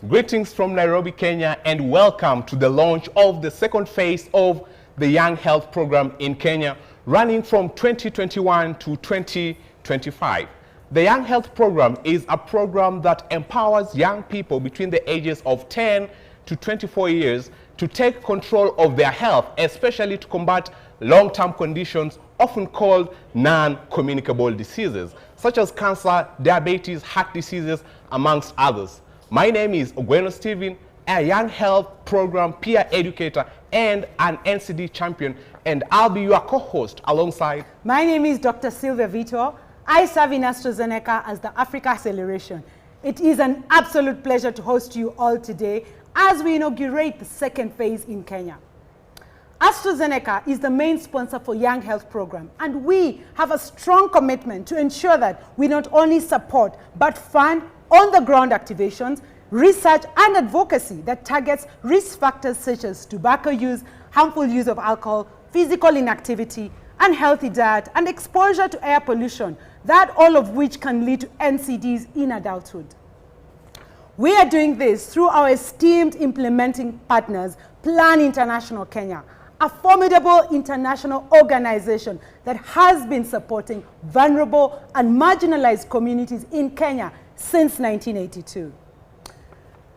Greetings from Nairobi, Kenya, and welcome to the launch of the second phase of the Young Health Program in Kenya, running from 2021 to 2025. The Young Health Program is a program that empowers young people between the ages of 10 to 24 years to take control of their health, especially to combat long-term conditions often called non-communicable diseases, such as cancer, diabetes, heart diseases, amongst others. My name is Ogweno Stephen, a Young Health Program peer educator and an NCD champion, and I'll be your co-host alongside. My name is Dr. Sylvia Vito. I serve in AstraZeneca as the Africa Acceleration. It is an absolute pleasure to host you all today as we inaugurate the second phase in Kenya. AstraZeneca is the main sponsor for Young Health Program, and we have a strong commitment to ensure that we not only support but fund on-the-ground activations, research and advocacy that targets risk factors such as tobacco use, harmful use of alcohol, physical inactivity, unhealthy diet, and exposure to air pollution, that all of which can lead to NCDs in adulthood. We are doing this through our esteemed implementing partners, Plan International Kenya, a formidable international organization that has been supporting vulnerable and marginalized communities in Kenya since 1982.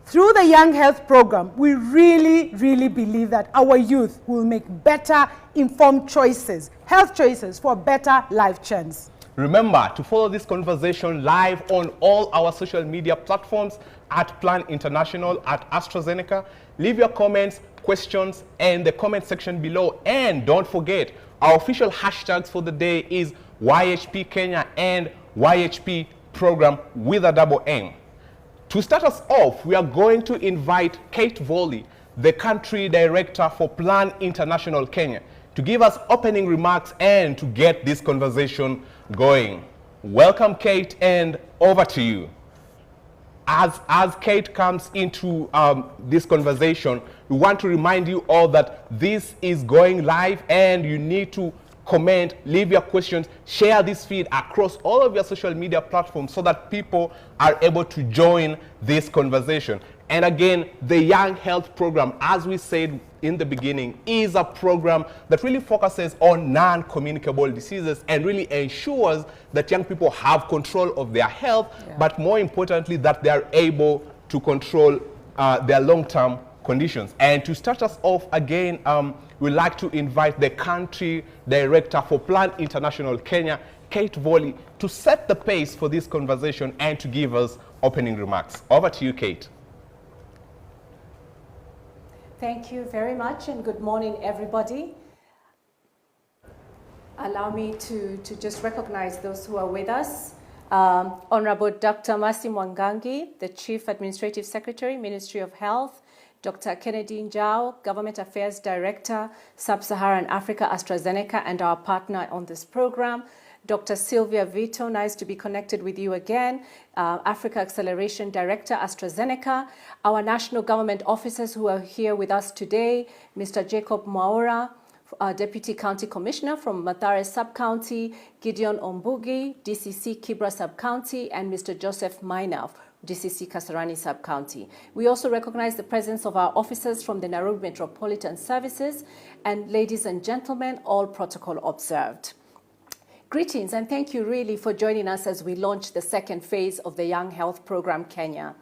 Through the Young Health Program, we really believe that our youth will make better informed choices, health choices for a better life chance. Remember to follow this conversation live on all our social media platforms at Plan International, at AstraZeneca. Leave your comments, questions in the comment section below, and don't forget our official hashtags for the day is YHP Kenya and YHP Program with a double M. To start us off, we are going to invite Kate Volley, the country director for Plan International Kenya, to give us opening remarks and to get this conversation going. Welcome, Kate, and over to you. As Kate comes into this conversation, we want to remind you all that this is going live and you need to comment, leave your questions, share this feed across all of your social media platforms so that people are able to join this conversation. And again, the Young Health Program, as we said in the beginning, is a program that really focuses on non-communicable diseases and really ensures that young people have control of their health, but more importantly, that they are able to control their long-term conditions. And to start us off again, we'd like to invite the country director for Plan International Kenya, Kate Volley, to set the pace for this conversation and to give us opening remarks. Over to you, Kate. Thank you very much, and good morning, everybody. Allow me to just recognize those who are with us. Honorable Dr. Mercy Mwangangi, the Chief Administrative Secretary, Ministry of Health. Dr. Kennedy Njau, Government Affairs Director, Sub-Saharan Africa, AstraZeneca, and our partner on this program. Dr. Sylvia Vito, nice to be connected with you again, Africa Acceleration Director, AstraZeneca. Our national government officers who are here with us today, Mr. Jacob Mwaura, Deputy County Commissioner from Mathare Sub-County, Gideon Ombugi, DCC Kibra Sub-County, and Mr. Joseph Maina, DCC Kasarani Sub-County. We also recognize the presence of our officers from the Nairobi Metropolitan Services, and ladies and gentlemen, all protocol observed. Greetings, and thank you really for joining us as we launch the second phase of the Young Health Program Kenya.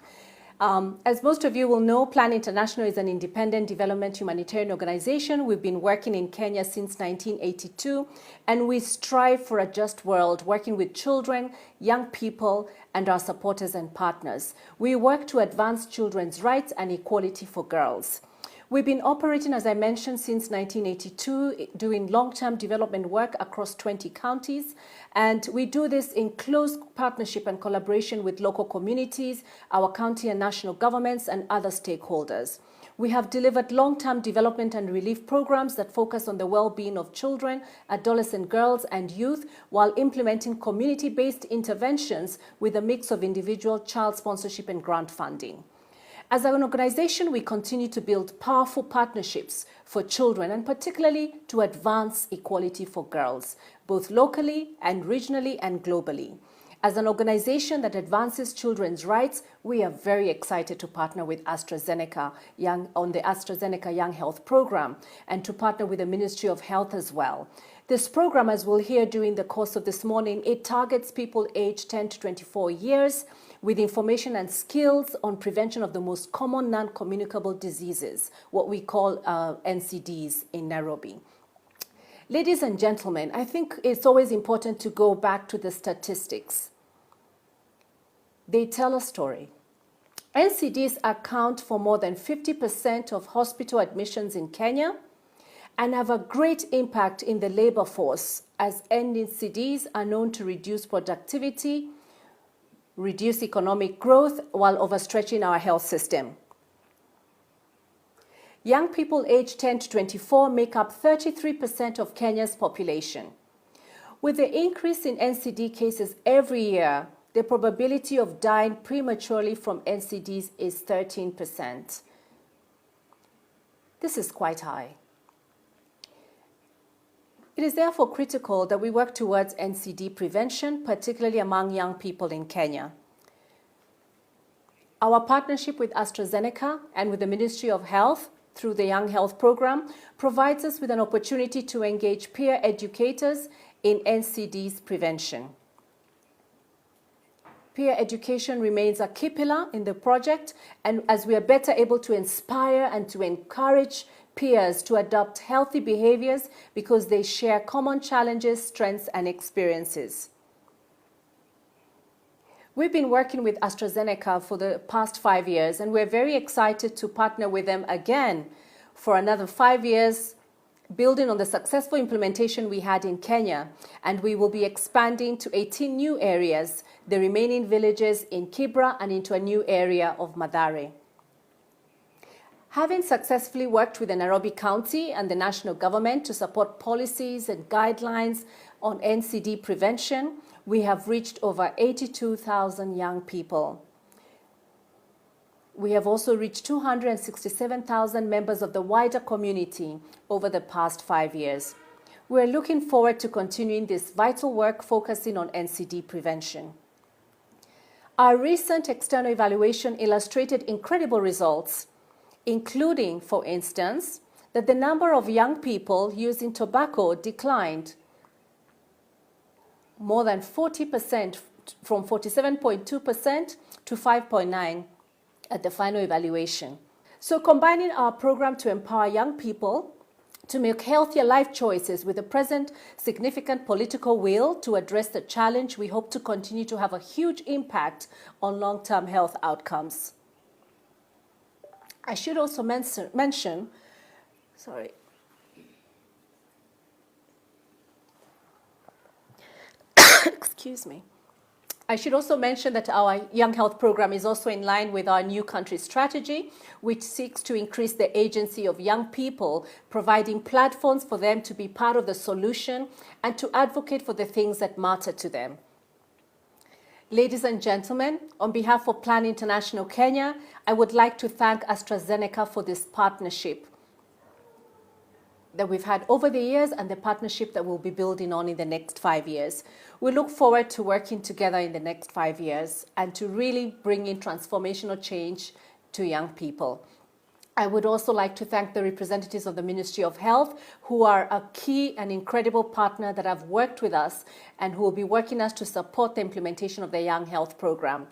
As most of you will know, Plan International is an independent development humanitarian organization. We've been working in Kenya since 1982, and we strive for a just world, working with children, young people, and our supporters and partners. We work to advance children's rights and equality for girls. We've been operating, as I mentioned, since 1982, doing long-term development work across 20 counties. And we do this in close partnership and collaboration with local communities, our county and national governments, and other stakeholders. We have delivered long-term development and relief programs that focus on the well-being of children, adolescent girls, and youth, while implementing community-based interventions with a mix of individual child sponsorship and grant funding. As an organization, we continue to build powerful partnerships for children, and particularly to advance equality for girls, both locally and regionally and globally. As an organization that advances children's rights, we are very excited to partner with AstraZeneca on the AstraZeneca Young Health Program and to partner with the Ministry of Health as well. This program, as we'll hear during the course of this morning, it targets people aged 10 to 24 years with information and skills on prevention of the most common non-communicable diseases, what we call NCDs in Nairobi. Ladies and gentlemen, I think it's always important to go back to the statistics. They tell a story. NCDs account for more than 50% of hospital admissions in Kenya and have a great impact in the labor force, as NCDs are known to reduce productivity, reduce economic growth while overstretching our health system. Young people aged 10 to 24 make up 33% of Kenya's population. With the increase in NCD cases every year, the probability of dying prematurely from NCDs is 13%. This is quite high. It is therefore critical that we work towards NCD prevention, particularly among young people in Kenya. Our partnership with AstraZeneca and with the Ministry of Health through the Young Health Program provides us with an opportunity to engage peer educators in NCDs prevention. Peer education remains a key pillar in the project, and as we are better able to inspire and to encourage peers to adopt healthy behaviors because they share common challenges, strengths, and experiences. We've been working with AstraZeneca for the past 5 years, and we're very excited to partner with them again for another 5 years, building on the successful implementation we had in Kenya, and we will be expanding to 18 new areas, the remaining villages in Kibra and into a new area of Mathare. Having successfully worked with the Nairobi County and the national government to support policies and guidelines on NCD prevention, we have reached over 82,000 young people. We have also reached 267,000 members of the wider community over the past 5 years. We're looking forward to continuing this vital work focusing on NCD prevention. Our recent external evaluation illustrated incredible results, including, for instance, that the number of young people using tobacco declined more than 40%, from 47.2% to 5.9% at the final evaluation. So combining our program to empower young people to make healthier life choices with the present significant political will to address the challenge, we hope to continue to have a huge impact on long-term health outcomes. I should also mention, excuse me. I should also mention that our Young Health Program is also in line with our new country strategy, which seeks to increase the agency of young people, providing platforms for them to be part of the solution and to advocate for the things that matter to them. Ladies and gentlemen, on behalf of Plan International Kenya, I would like to thank AstraZeneca for this partnership that we've had over the years and the partnership that we'll be building on in the next 5 years. We look forward to working together in the next 5 years and to really bring in transformational change to young people. I would also like to thank the representatives of the Ministry of Health, who are a key and incredible partner that have worked with us and who will be working us to support the implementation of the Young Health Program.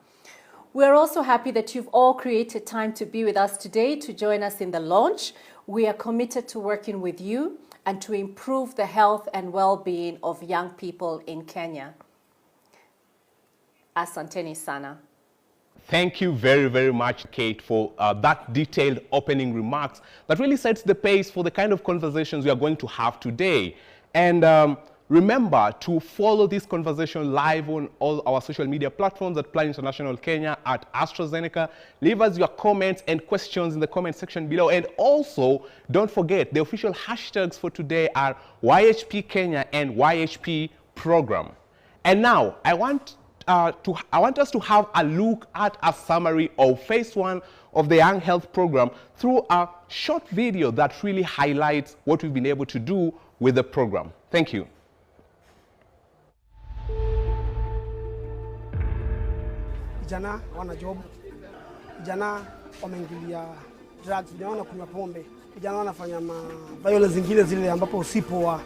We're also happy that you've all created time to be with us today to join us in the launch. We are committed to working with you and to improve the health and well-being of young people in Kenya. Asanteni sana. Thank you very, very much, Kate, for that detailed opening remarks that really sets the pace for the kind of conversations we are going to have today. And remember to follow this conversation live on all our social media platforms at Plan International Kenya, at AstraZeneca. Leave us your comments and questions in the comment section below. And also, don't forget, the official hashtags for today are YHP Kenya and YHP Program. And now, I want us to have a look at a summary of phase 1 of the Young Health Program through a short video that really highlights what we've been able to do with the program. Thank you. vijana wana job, vijana wameingilia drugs, vijana wanakunywa pombe, vijana wanafanya violence zingine zile ambapo usipoa.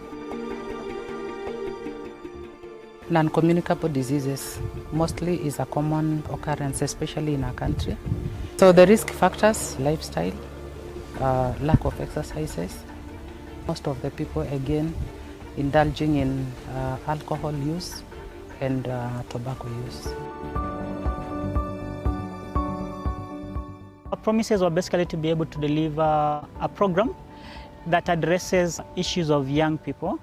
Non-communicable diseases mostly is a common occurrence, especially in our country. So the risk factors, lifestyle, lack of exercises. Most of the people, again, indulging in alcohol use and tobacco use. Our promises were basically to be able to deliver a program that addresses issues of young people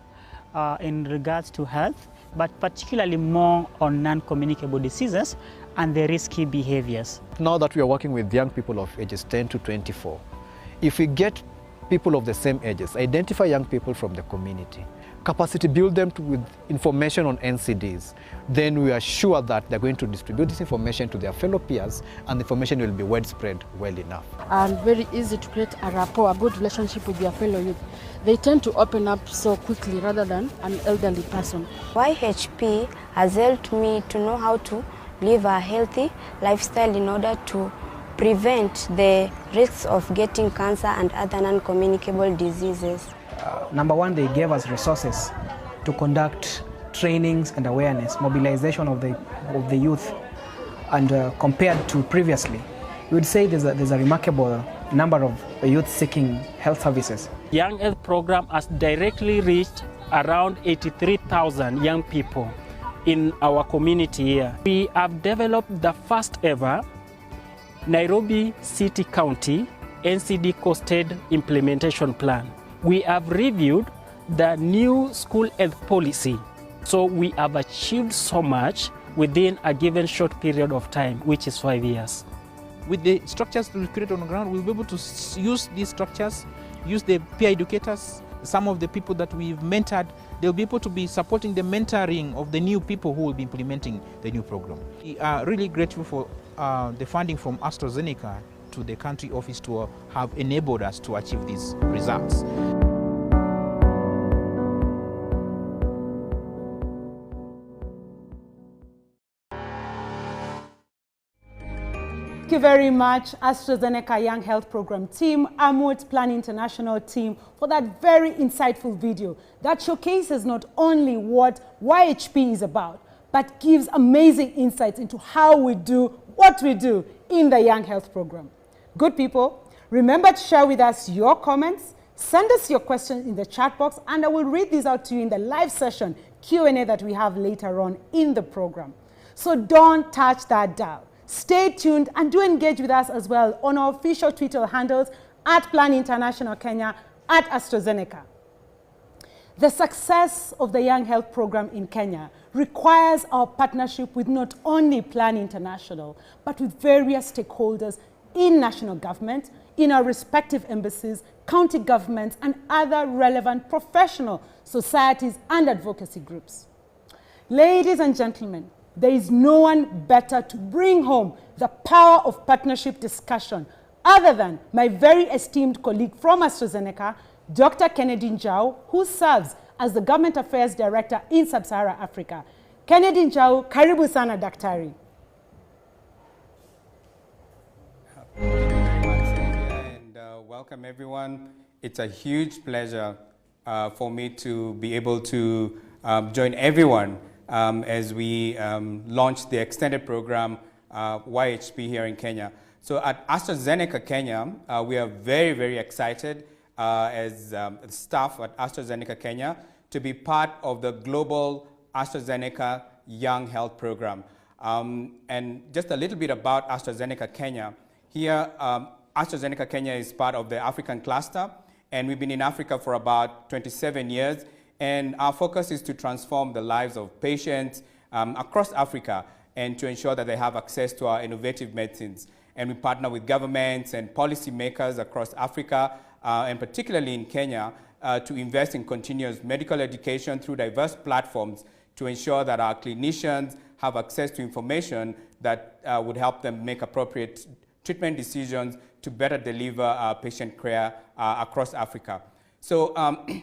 in regards to health, but particularly more on non-communicable diseases and the risky behaviors. Now that we are working with young people of ages 10 to 24, if we get people of the same ages, identify young people from the community, capacity build them with information on NCDs, then we are sure that they're going to distribute this information to their fellow peers and the information will be widespread well enough. And very easy to create a rapport, a good relationship with their fellow youth. They tend to open up so quickly rather than an elderly person. YHP has helped me to know how to live a healthy lifestyle in order to prevent the risks of getting cancer and other non-communicable diseases. Number one, they gave us resources to conduct trainings and awareness, mobilization of the youth, and compared to previously, we would say there's a remarkable number of youth seeking health services. Young Health Program has directly reached around 83,000 young people in our community here. We have developed the first ever Nairobi City County NCD costed implementation plan. We have reviewed the new school health policy. So we have achieved so much within a given short period of time, which is 5 years. With the structures we create on the ground, we'll be able to use these structures, use the peer educators, some of the people that we've mentored, they'll be able to be supporting the mentoring of the new people who will be implementing the new program. We are really grateful for the funding from AstraZeneca to the country office to have enabled us to achieve these results. Thank you very much, AstraZeneca Young Health Program team, Amut Plan International team, for that very insightful video that showcases not only what YHP is about, but gives amazing insights into how we do what we do in the Young Health Program. Good people, remember to share with us your comments, send us your questions in the chat box, and I will read these out to you in the live session Q&A that we have later on in the program. So don't touch that dial. Stay tuned and do engage with us as well on our official Twitter handles at Plan International Kenya, at AstraZeneca. The success of the Young Health Program in Kenya requires our partnership with not only Plan International, but with various stakeholders in national government, in our respective embassies, county governments, and other relevant professional societies and advocacy groups. Ladies and gentlemen, there is no one better to bring home the power of partnership discussion other than my very esteemed colleague from AstraZeneca, Dr. Kennedy Njau, who serves as the Government Affairs Director in Sub-Saharan Africa. Kennedy Njau, karibu sana daktari. And welcome everyone. It's a huge pleasure for me to be able to join everyone as we launch the extended program YHP here in Kenya. So at AstraZeneca Kenya, we are very, very excited as staff at AstraZeneca Kenya to be part of the global AstraZeneca Young Health Program. And just a little bit about AstraZeneca Kenya. Here, AstraZeneca Kenya is part of the African cluster, and we've been in Africa for about 27 years. And our focus is to transform the lives of patients across Africa and to ensure that they have access to our innovative medicines. And we partner with governments and policymakers across Africa, and particularly in Kenya, to invest in continuous medical education through diverse platforms to ensure that our clinicians have access to information that would help them make appropriate treatment decisions to better deliver patient care across Africa. So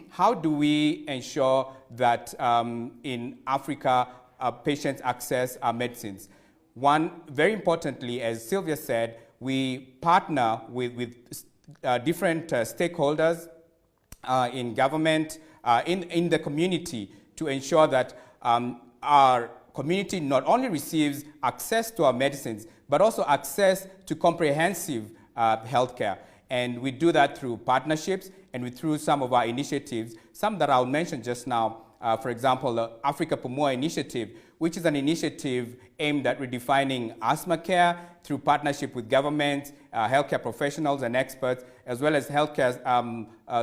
how do we ensure that in Africa patients access our medicines? One, very importantly, as Sylvia said, we partner with different stakeholders in government, in the community, to ensure that our community not only receives access to our medicines, but also access to comprehensive healthcare. And we do that through partnerships and through some of our initiatives, some that I'll mention just now. For example, the Africa Pumua Initiative, which is an initiative aimed at redefining asthma care through partnership with government, healthcare professionals and experts, as well as healthcare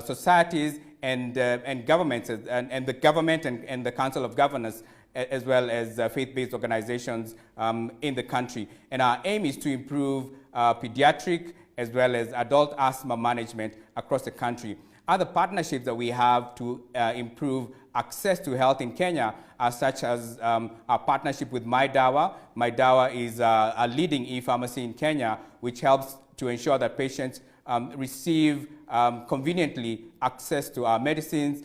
societies and governments, and the government and the Council of Governors, as well as faith-based organizations in the country. And our aim is to improve pediatric as well as adult asthma management across the country. Other partnerships that we have to improve access to health in Kenya are such as our partnership with MyDawa. MyDawa is a leading e-pharmacy in Kenya, which helps to ensure that patients receive conveniently access to our medicines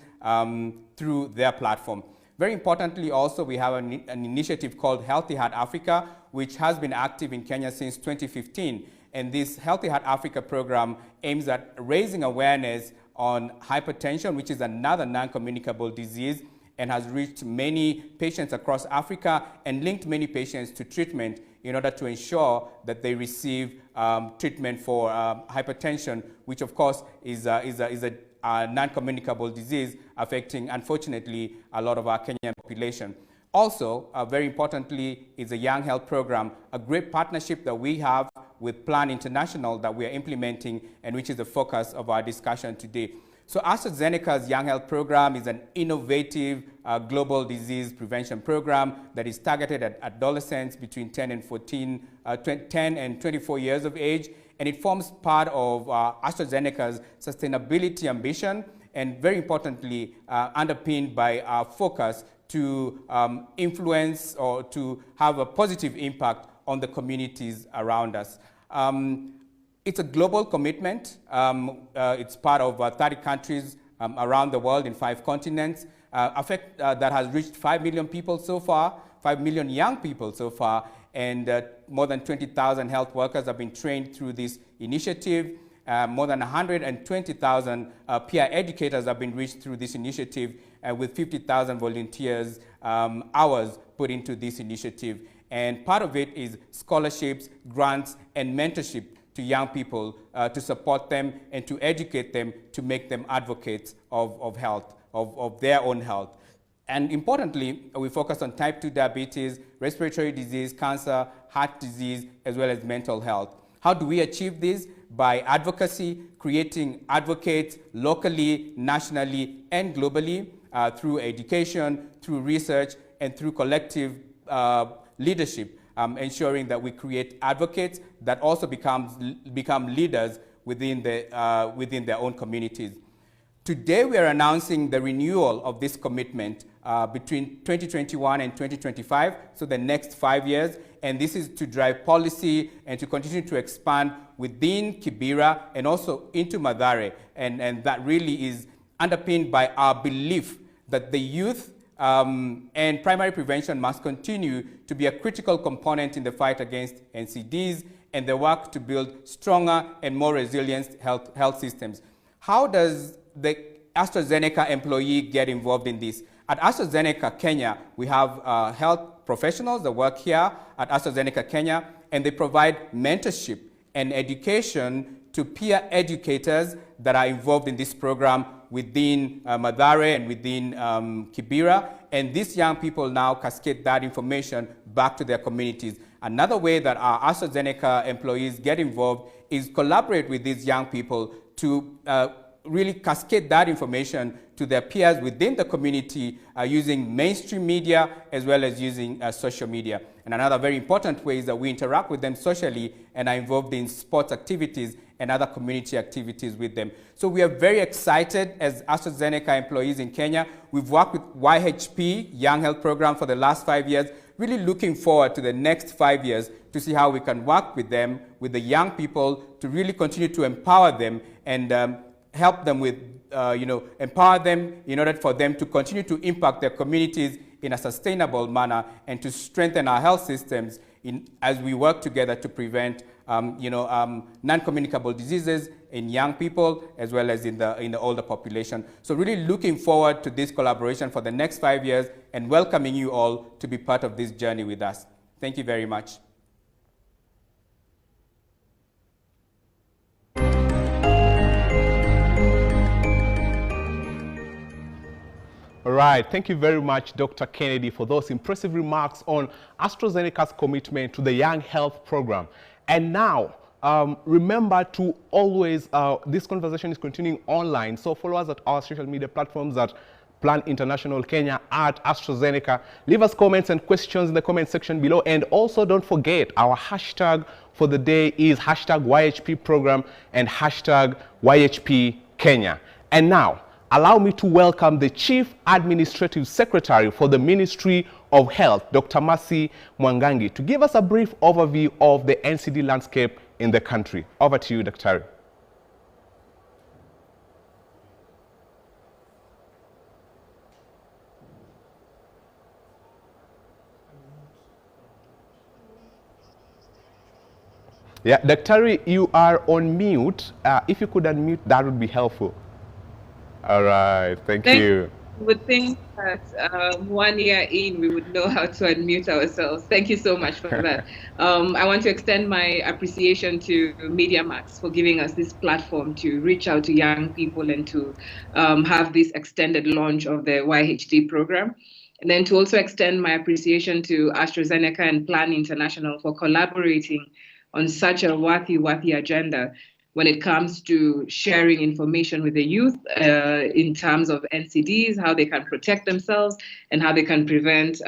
through their platform. Very importantly also, we have an initiative called Healthy Heart Africa, which has been active in Kenya since 2015. And this Healthy Heart Africa program aims at raising awareness on hypertension, which is another non-communicable disease, and has reached many patients across Africa and linked many patients to treatment in order to ensure that they receive treatment for hypertension, which of course is a non-communicable disease affecting, unfortunately, a lot of our Kenyan population. Also, very importantly, is a Young Health Program, a great partnership that we have with Plan International that we are implementing, and which is the focus of our discussion today. So AstraZeneca's Young Health Program is an innovative global disease prevention program that is targeted at adolescents between 10 and 24 years of age, and it forms part of AstraZeneca's sustainability ambition, and very importantly, underpinned by our focus to influence or to have a positive impact on the communities around us. It's a global commitment. It's part of 30 countries around the world in 5 continents, that has reached 5 million people so far, 5 million young people so far, and more than 20,000 health workers have been trained through this initiative. More than 120,000 peer educators have been reached through this initiative, with 50,000 volunteers hours put into this initiative. And part of it is scholarships, grants, and mentorship to young people to support them and to educate them, to make them advocates of health, of their own health. And importantly, we focus on type 2 diabetes, respiratory disease, cancer, heart disease, as well as mental health. How do we achieve this? By advocacy, creating advocates locally, nationally, and globally, through education, through research, and through collective leadership, ensuring that we create advocates that also become leaders within their own communities. Today, we are announcing the renewal of this commitment between 2021 and 2025, so the next 5 years, and this is to drive policy and to continue to expand within Kibera and also into Mathare, and that really is underpinned by our belief that the youth and primary prevention must continue to be a critical component in the fight against NCDs and the work to build stronger and more resilient health systems. How does the AstraZeneca employee get involved in this? At AstraZeneca Kenya, we have health professionals that work here at AstraZeneca Kenya, and they provide mentorship and education to peer educators that are involved in this program within Mathare and within Kibera. And these young people now cascade that information back to their communities. Another way that our AstraZeneca employees get involved is collaborate with these young people to really cascade that information to their peers within the community using mainstream media as well as using social media. And another very important way is that we interact with them socially and are involved in sports activities and other community activities with them. So we are very excited as AstraZeneca employees in Kenya. We've worked with YHP, Young Health Program, for the last 5 years, really looking forward to the next 5 years to see how we can work with them, with the young people, to really continue to empower them and help them with, empower them in order for them to continue to impact their communities in a sustainable manner and to strengthen our health systems as we work together to prevent non-communicable diseases in young people as well as in the older population. So really looking forward to this collaboration for the next 5 years and welcoming you all to be part of this journey with us. Thank you very much. All right, thank you very much, Dr. Kennedy, for those impressive remarks on AstraZeneca's commitment to the Young Health Program. And now, remember to always, this conversation is continuing online, so follow us at our social media platforms at Plan International Kenya, at AstraZeneca. Leave us comments and questions in the comment section below. And also don't forget, our hashtag for the day is hashtag YHP Program and hashtag YHP Kenya. And now, allow me to welcome the Chief Administrative Secretary for the Ministry of Health, Dr. Mercy Mwangangi, to give us a brief overview of the NCD landscape in the country. Over to you, Dr. Yeah, Dr. you are on mute. If you could unmute, that would be helpful. All right, thank you. I would think that 1 year in, we would know how to unmute ourselves. Thank you so much for that. I want to extend my appreciation to MediaMax for giving us this platform to reach out to young people and to have this extended launch of the YHD program. And then to also extend my appreciation to AstraZeneca and Plan International for collaborating on such a worthy agenda when it comes to sharing information with the youth in terms of NCDs, how they can protect themselves and how they can prevent,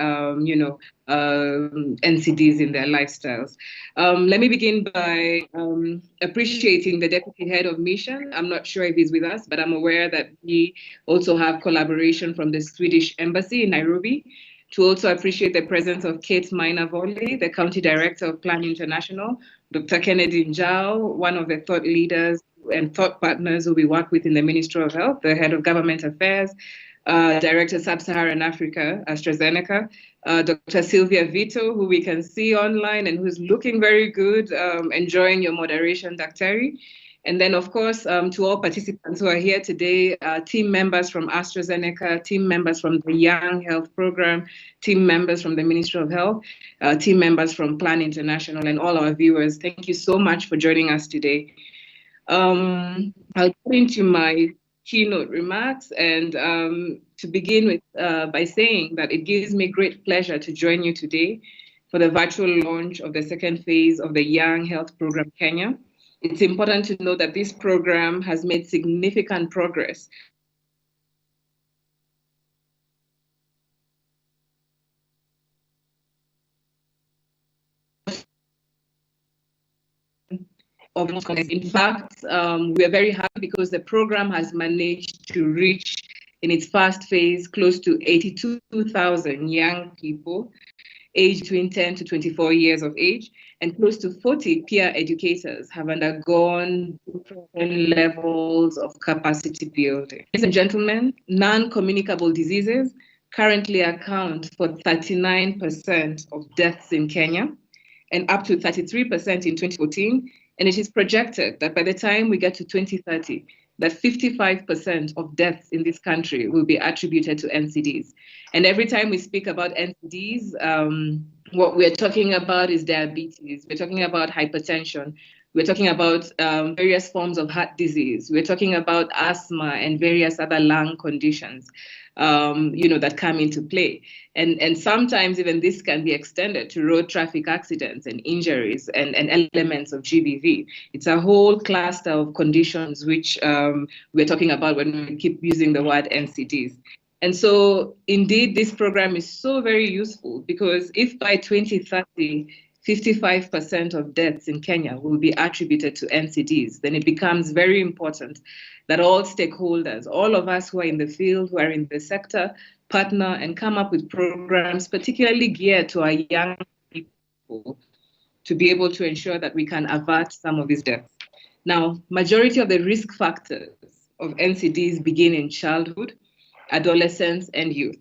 NCDs in their lifestyles. Let me begin by appreciating the Deputy Head of Mission. I'm not sure if he's with us, but I'm aware that we also have collaboration from the Swedish Embassy in Nairobi. To also appreciate the presence of Kate Maina-Volley, the County Director of Plan International, Dr. Kennedy Njau, one of the thought leaders and thought partners who we work with in the Ministry of Health, the Head of Government Affairs, Director Sub-Saharan Africa, AstraZeneca, Dr. Sylvia Vito, who we can see online and who's looking very good, enjoying your moderation, Dr. And then, of course, to all participants who are here today, team members from AstraZeneca, team members from the Young Health Program, team members from the Ministry of Health, team members from Plan International, and all our viewers, thank you so much for joining us today. I'll go into my keynote remarks and to begin with by saying that it gives me great pleasure to join you today for the virtual launch of the second phase of the Young Health Program Kenya. It's important to note that this program has made significant progress in fact, we are very happy because the program has managed to reach in its first phase close to 82,000 young people aged between 10 to 24 years of age, and close to 40 peer educators have undergone different levels of capacity building. Ladies and gentlemen, non-communicable diseases currently account for 39% of deaths in Kenya and up to 33% in 2014. And it is projected that by the time we get to 2030, that 55% of deaths in this country will be attributed to NCDs. And every time we speak about NCDs, what we're talking about is diabetes. We're talking about hypertension. We're talking about various forms of heart disease. We're talking about asthma and various other lung conditions, that come into play. And sometimes even this can be extended to road traffic accidents and injuries and elements of GBV. It's a whole cluster of conditions which we're talking about when we keep using the word NCDs. And so indeed, this program is so very useful because if by 2030, 55% of deaths in Kenya will be attributed to NCDs, then it becomes very important that all stakeholders, all of us who are in the field, who are in the sector, partner and come up with programs particularly geared to our young people to be able to ensure that we can avert some of these deaths. Now, majority of the risk factors of NCDs begin in childhood, adolescence, and youth.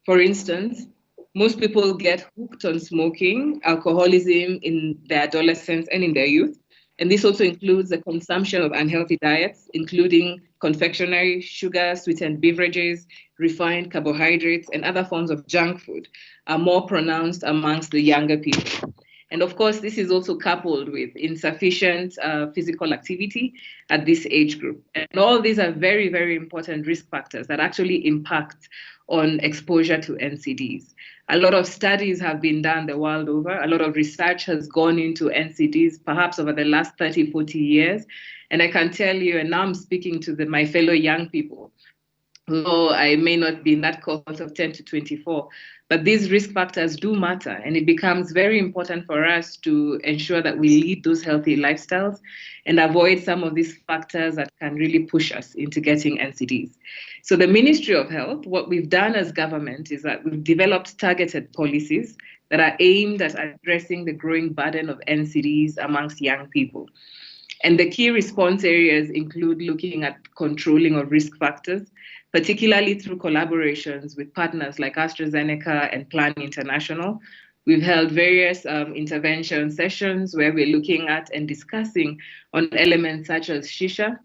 For instance, Most people get hooked on smoking, alcoholism in their adolescence and in their youth. And this also includes the consumption of unhealthy diets, including confectionery, sugar, sweetened beverages, refined carbohydrates, and other forms of junk food are more pronounced amongst the younger people. And of course, this is also coupled with insufficient physical activity at this age group. And all these are very, very important risk factors that actually impact on exposure to NCDs. A lot of studies have been done the world over. A lot of research has gone into NCDs, perhaps over the last 30, 40 years. And I can tell you, and now I'm speaking to my fellow young people, though I may not be in that cohort of 10 to 24, but these risk factors do matter, and it becomes very important for us to ensure that we lead those healthy lifestyles and avoid some of these factors that can really push us into getting NCDs. So the Ministry of Health, what we've done as government is that we've developed targeted policies that are aimed at addressing the growing burden of NCDs amongst young people. And the key response areas include looking at controlling of risk factors, particularly through collaborations with partners like AstraZeneca and Plan International. We've held various intervention sessions where we're looking at and discussing on elements such as shisha.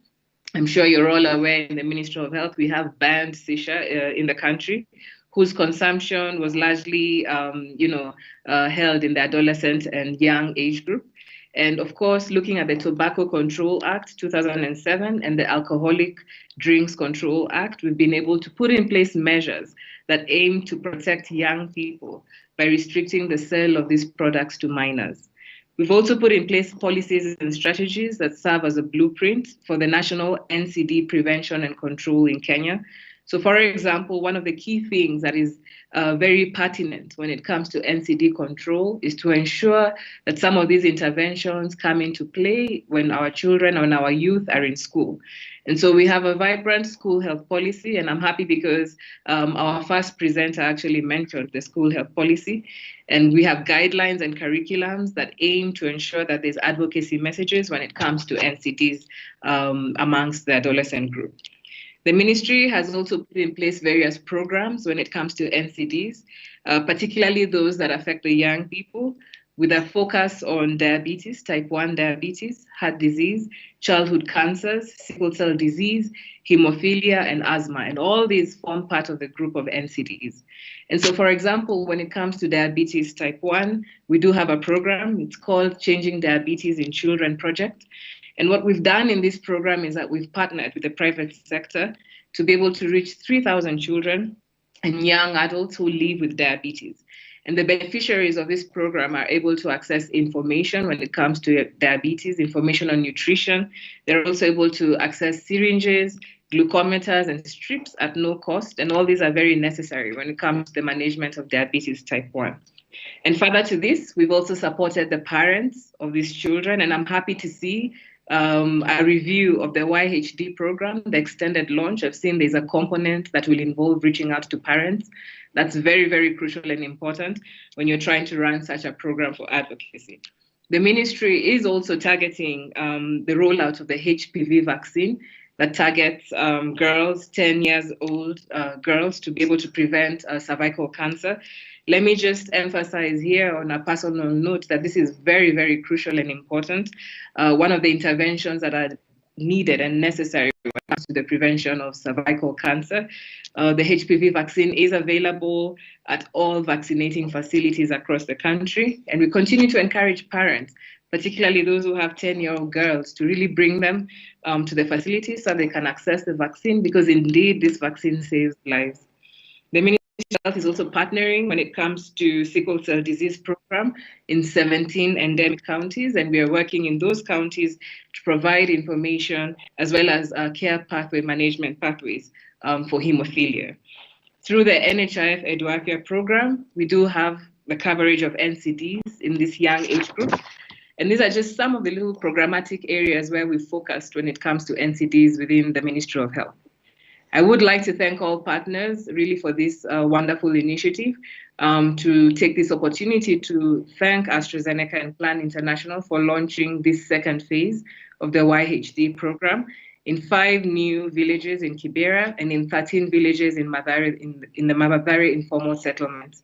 I'm sure you're all aware in the Ministry of Health, we have banned shisha in the country, whose consumption was largely held in the adolescent and young age group. And of course, looking at the Tobacco Control Act 2007 and the Alcoholic Drinks Control Act, we've been able to put in place measures that aim to protect young people by restricting the sale of these products to minors. We've also put in place policies and strategies that serve as a blueprint for the national NCD prevention and control in Kenya. So for example, one of the key things that is very pertinent when it comes to NCD control is to ensure that some of these interventions come into play when our children and our youth are in school. And so we have a vibrant school health policy, and I'm happy because our first presenter actually mentioned the school health policy. And we have guidelines and curriculums that aim to ensure that there's advocacy messages when it comes to NCDs amongst the adolescent group. The ministry has also put in place various programs when it comes to NCDs, particularly those that affect the young people, with a focus on diabetes, type 1 diabetes, heart disease, childhood cancers, sickle cell disease, hemophilia, and asthma. And all these form part of the group of NCDs. And so, for example, when it comes to diabetes type 1, we do have a program. It's called Changing Diabetes in Children Project. And what we've done in this program is that we've partnered with the private sector to be able to reach 3,000 children and young adults who live with diabetes. And the beneficiaries of this program are able to access information when it comes to diabetes, information on nutrition. They're also able to access syringes, glucometers, and strips at no cost. And all these are very necessary when it comes to the management of diabetes type 1. And further to this, we've also supported the parents of these children. And I'm happy to see a review of the YHD program, the extended launch. I've seen there's a component that will involve reaching out to parents. That's very, very crucial and important when you're trying to run such a program for advocacy. The ministry is also targeting the rollout of the HPV vaccine that targets girls, 10 years old girls, to be able to prevent cervical cancer. Let me just emphasize here on a personal note that this is very, very crucial and important. One of the interventions that are needed and necessary when it comes to the prevention of cervical cancer. The HPV vaccine is available at all vaccinating facilities across the country. And we continue to encourage parents, particularly those who have 10-year-old girls, to really bring them to the facilities so they can access the vaccine, because indeed this vaccine saves lives. The Ministry of Health is also partnering when it comes to sickle cell disease program in 17 endemic counties, and we are working in those counties to provide information as well as care pathway management pathways for hemophilia. Through the NHIF Eduarcia program, we do have the coverage of NCDs in this young age group. And these are just some of the little programmatic areas where we focused when it comes to NCDs within the Ministry of Health. I would like to thank all partners really for this wonderful initiative, to take this opportunity to thank AstraZeneca and Plan International for launching this second phase of the YHD program in 5 new villages in Kibera and in 13 villages in Mathare, in the Mathare informal settlements.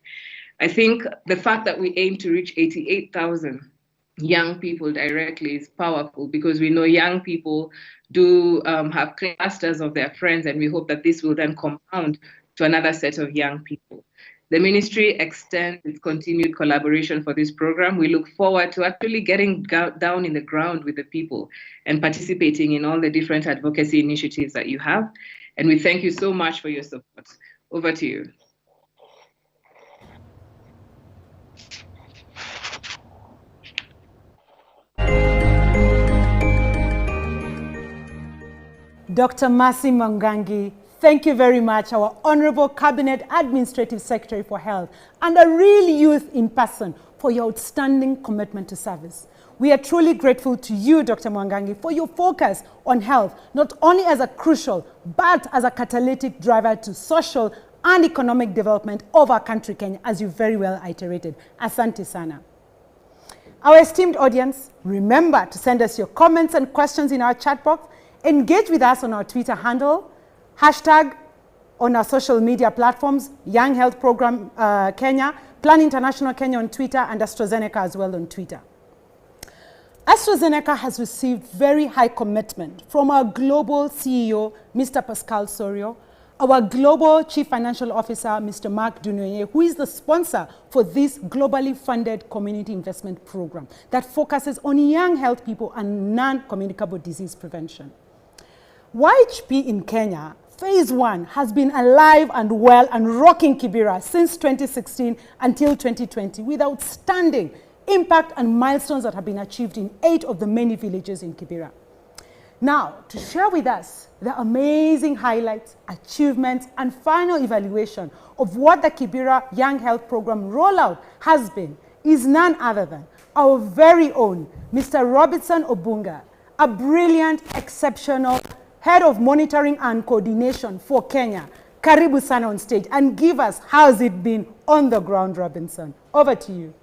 I think the fact that we aim to reach 88,000 young people directly is powerful, because we know young people do have clusters of their friends, and we hope that this will then compound to another set of young people. The ministry extends its continued collaboration for this program. We look forward to actually getting down in the ground with the people and participating in all the different advocacy initiatives that you have. And we thank you so much for your support. Over to you. Dr. Mercy Mwangangi, thank you very much, our Honorable Cabinet Administrative Secretary for Health, and a real youth in person, for your outstanding commitment to service. We are truly grateful to you, Dr. Mwangangi, for your focus on health, not only as a crucial, but as a catalytic driver to social and economic development of our country, Kenya, as you very well iterated. Asante sana. Our esteemed audience, remember to send us your comments and questions in our chat box. Engage with us on our Twitter handle, hashtag on our social media platforms, Young Health Program Kenya, Plan International Kenya on Twitter, and AstraZeneca as well on Twitter. AstraZeneca has received very high commitment from our global CEO, Mr. Pascal Soriot, our global Chief Financial Officer, Mr. Mark Dunoyer, who is the sponsor for this globally funded community investment program that focuses on young health people and non-communicable disease prevention. YHP in Kenya, Phase 1, has been alive and well and rocking Kibera since 2016 until 2020 with outstanding impact and milestones that have been achieved in 8 of the many villages in Kibera. Now, to share with us the amazing highlights, achievements, and final evaluation of what the Kibera Young Health Program rollout has been is none other than our very own Mr. Robertson Obunga, a brilliant, exceptional Head of Monitoring and Coordination for Kenya. Karibu sana on stage and give us how's it been on the ground, Robinson. Over to you.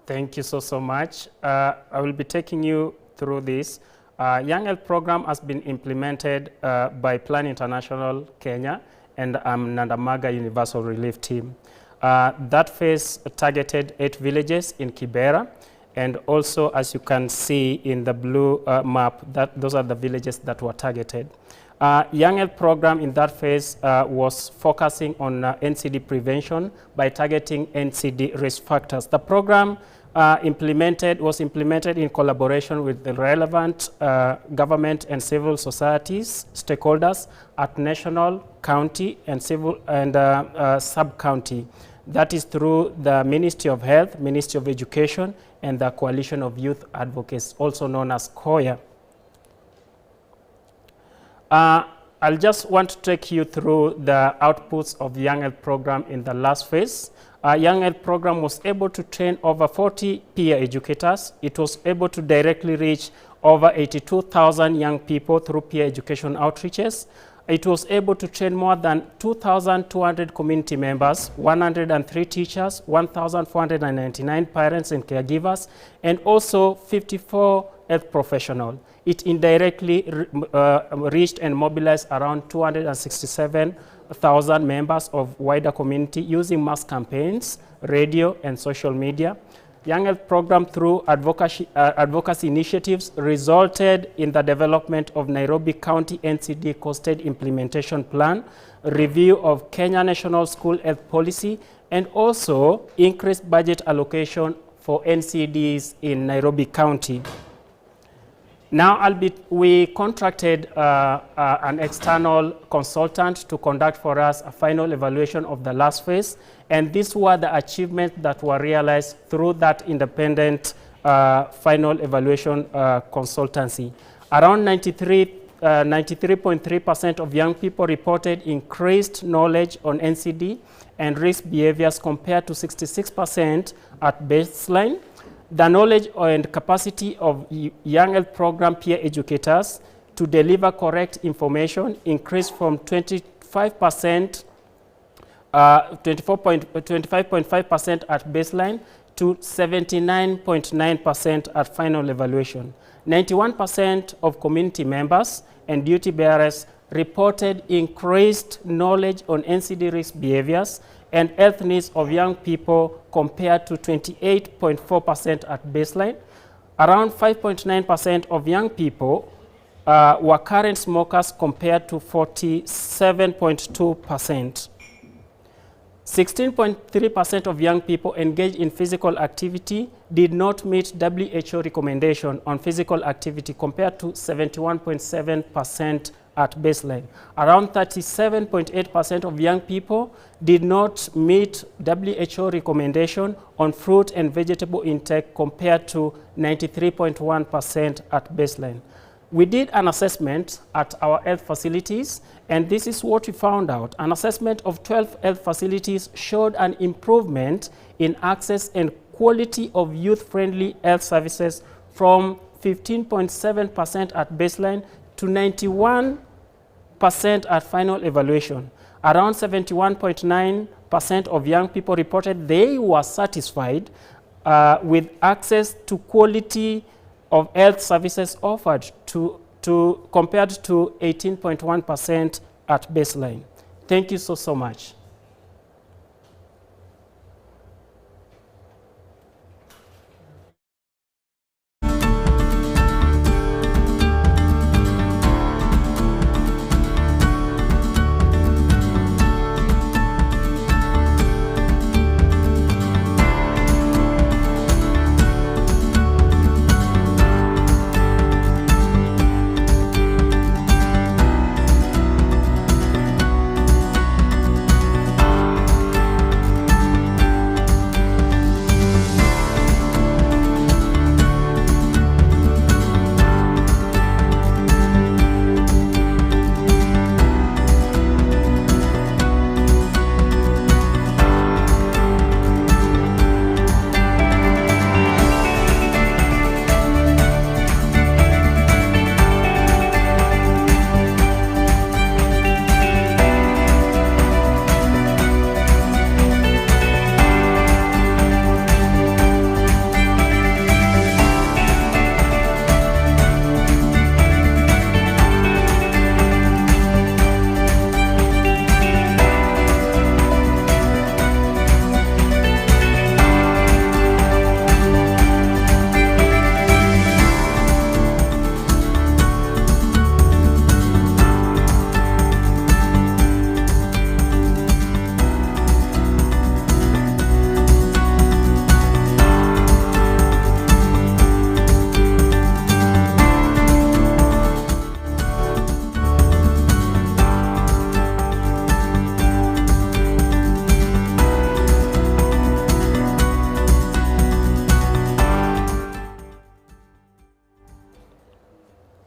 Thank you so much. I will be taking you through this. Young Health Program has been implemented by Plan International Kenya and Nandamaga Universal Relief Team. That phase targeted 8 villages in Kibera, and also, as you can see in the blue map, those are the villages that were targeted. Young Health Program in that phase was focusing on NCD prevention by targeting NCD risk factors. The program was implemented in collaboration with the relevant government and civil societies stakeholders at national, county, and civil and sub-county. That is through the Ministry of Health, Ministry of Education, and the Coalition of Youth Advocates, also known as COYA. I'll just want to take you through the outputs of the Young Health Program in the last phase. Young Health Program was able to train over 40 peer educators. It was able to directly reach over 82,000 young people through peer education outreaches. It was able to train more than 2,200 community members, 103 teachers, 1,499 parents and caregivers, and also 54 health professionals. It indirectly reached and mobilized around 267,000 members of wider community using mass campaigns, radio, and social media. Young Health Program, through advocacy initiatives, resulted in the development of Nairobi County NCD Costed Implementation Plan, review of Kenya National School Health Policy, and also increased budget allocation for NCDs in Nairobi County. Now, we contracted an external consultant to conduct for us a final evaluation of the last phase, and these were the achievements that were realized through that independent final evaluation consultancy. Around 93.3% of young people reported increased knowledge on NCD and risk behaviors compared to 66% at baseline. The knowledge and capacity of Young Health Program peer educators to deliver correct information increased from 25.5% at baseline to 79.9% at final evaluation. 91% of community members and duty bearers reported increased knowledge on NCD risk behaviors and health needs of young people compared to 28.4% at baseline. Around 5.9% of young people were current smokers compared to 47.2%. 16.3% of young people engaged in physical activity did not meet WHO recommendation on physical activity compared to 71.7% at baseline. Around 37.8% of young people did not meet WHO recommendation on fruit and vegetable intake compared to 93.1% at baseline. We did an assessment at our health facilities, and this is what we found out. An assessment of 12 health facilities showed an improvement in access and quality of youth-friendly health services from 15.7% at baseline to 91% at final evaluation. Around 71.9% of young people reported they were satisfied with access to quality of health services offered compared to 18.1% at baseline. Thank you so much.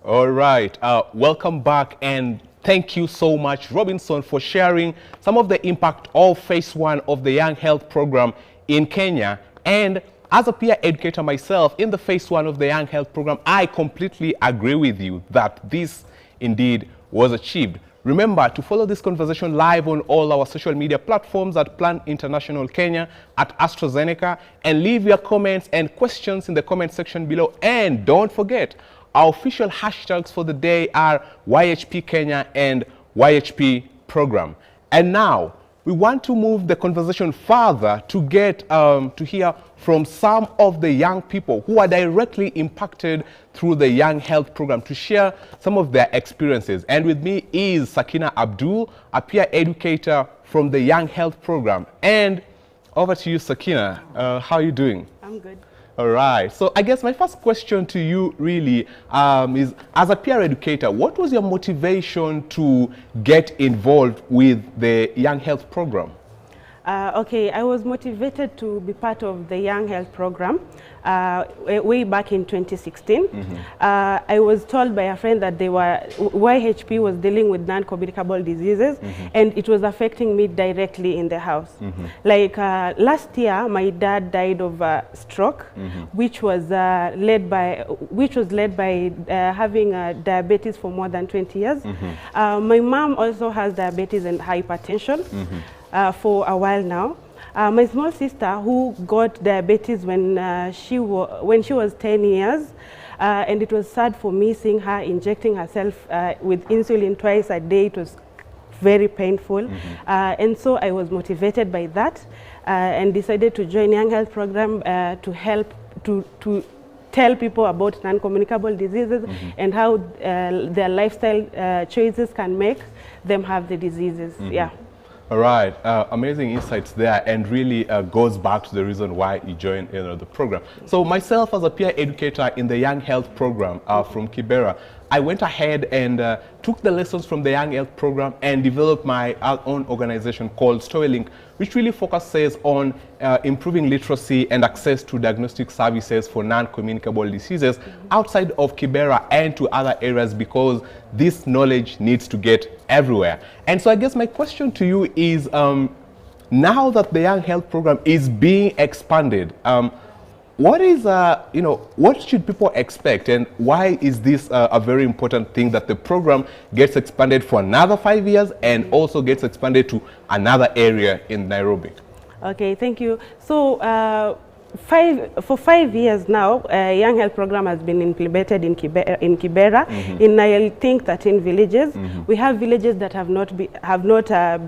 All right, welcome back, and thank you so much, Robinson, for sharing some of the impact of phase 1 of the Young Health Program in Kenya. And as a peer educator myself, in the phase 1 of the Young Health Program, I completely agree with you that this indeed was achieved. Remember to follow this conversation live on all our social media platforms at Plan International Kenya, at AstraZeneca, and leave your comments and questions in the comment section below. And don't forget, our official hashtags for the day are YHP Kenya and YHP Program. And now, we want to move the conversation further to get to hear from some of the young people who are directly impacted through the Young Health Program to share some of their experiences. And with me is Sakina Abdul, a peer educator from the Young Health Program. And over to you, Sakina. How are you doing? I'm good. All right. So I guess my first question to you really is, as a peer educator, what was your motivation to get involved with the Young Health Program? Okay, I was motivated to be part of the Young Health Program way back in 2016. I was told by a friend that YHP was dealing with non-communicable diseases, and it was affecting me directly in the house. Like last year, my dad died of stroke, which was led by having diabetes for more than 20 years. My mom also has diabetes and hypertension. For a while now. My small sister, who got diabetes when she was 10 years, And it was sad for me seeing her injecting herself with insulin twice a day. It was very painful. And so I was motivated by that and decided to join Young Health Program to help to tell people about non-communicable diseases and how their lifestyle choices can make them have the diseases. Yeah. All right, amazing insights there, and really goes back to the reason why you joined the program. So myself, as a peer educator in the Young Health Program from Kibera, I went ahead and took the lessons from the Young Health Program and developed my own organization called StoryLink, which really focuses on improving literacy and access to diagnostic services for non-communicable diseases outside of Kibera and to other areas, because this knowledge needs to get everywhere. And so I guess my question to you is, now that the Young Health Program is being expanded, what is, what should people expect, and why is this a very important thing that the program gets expanded for another 5 years and also gets expanded to another area in Nairobi? Okay, thank you. So for 5 years now, Young Health Program has been implemented in Kibera, in I think 13 villages. We have villages that have not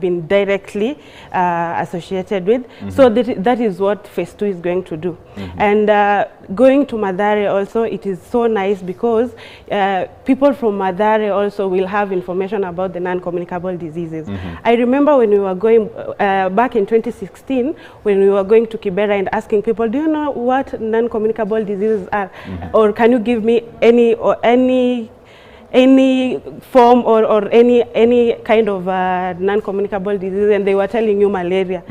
been directly associated with. So that is what phase 2 is going to do. And going to Mathare also, it is so nice because people from Mathare also will have information about the non-communicable diseases. I remember when we were going back in 2016, when we were going to Kibera and asking people, do you know what non-communicable diseases are? Or can you give me any form or any kind of non-communicable disease? And they were telling you malaria.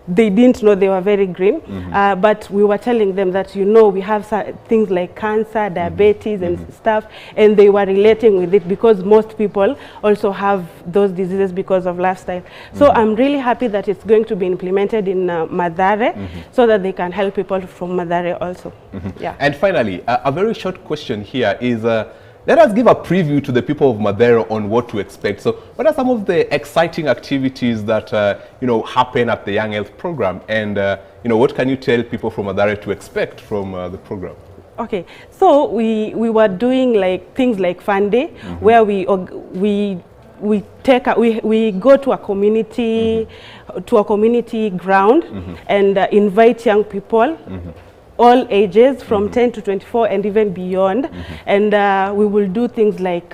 They didn't know, they were very green. But we were telling them that, we have things like cancer, diabetes and stuff, and they were relating with it because most people also have those diseases because of lifestyle. So I'm really happy that it's going to be implemented in Mathare so that they can help people from Mathare also. Yeah. And finally, a very short question here is, let us give a preview to the people of Mathare on what to expect. So what are some of the exciting activities that happen at the Young Health Program, and what can you tell people from Mathare to expect from the program? Okay, so we were doing things like Fun Day, where we go to a community ground and invite young people, all ages from 10 to 24 and even beyond, and we will do things like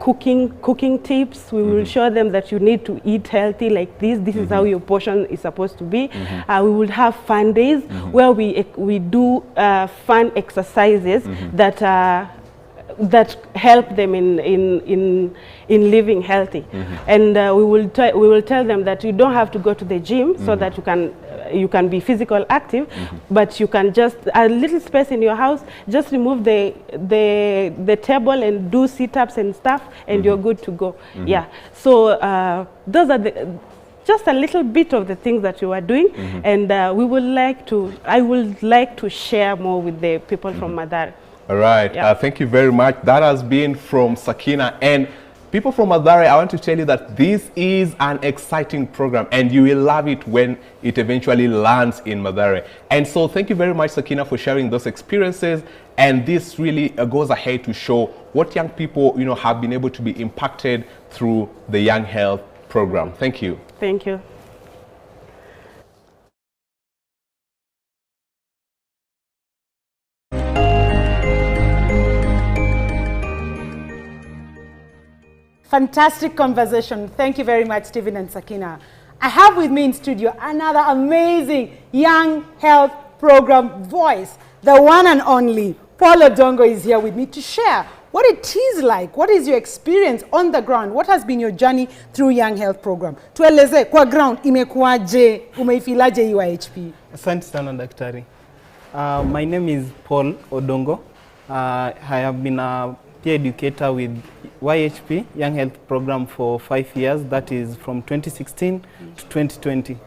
cooking tips. We will show them that you need to eat healthy like this. This is how your portion is supposed to be. We will have fun days where we do fun exercises that help them in living healthy, and we will tell them that you don't have to go to the gym so that you can be physical active, but you can just a little space in your house, just remove the table and do sit-ups and stuff, and you're good to go. Yeah, so those are just a little bit of the things that you are doing, and I would like to share more with the people from Mathare. All right, thank you very much. That has been from Sakina. And people from Mathare, I want to tell you that this is an exciting program and you will love it when it eventually lands in Mathare. And so thank you very much, Sakina, for sharing those experiences. And this really goes ahead to show what young people, have been able to be impacted through the Young Health Program. Thank you. Thank you. Fantastic conversation. Thank you very much, Stephen and Sakina. I have with me in studio another amazing Young Health Program voice. The one and only Paul Odongo is here with me to share what it is like. What is your experience on the ground? What has been your journey through Young Health Program? Tueleze kwa ground imekuaje, umeifilaje UIHP? Asante sana daktari. My name is Paul Odongo. I have been a peer educator with YHP, Young Health Program, for 5 years. That is from 2016 to 2020.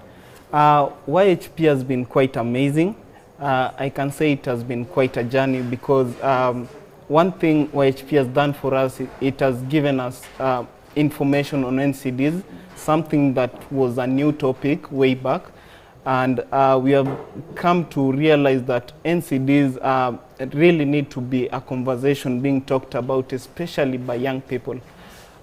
YHP has been quite amazing. I can say it has been quite a journey because one thing YHP has done for us, it has given us information on NCDs, something that was a new topic way back. And we have come to realize that NCDs really need to be a conversation being talked about, especially by young people.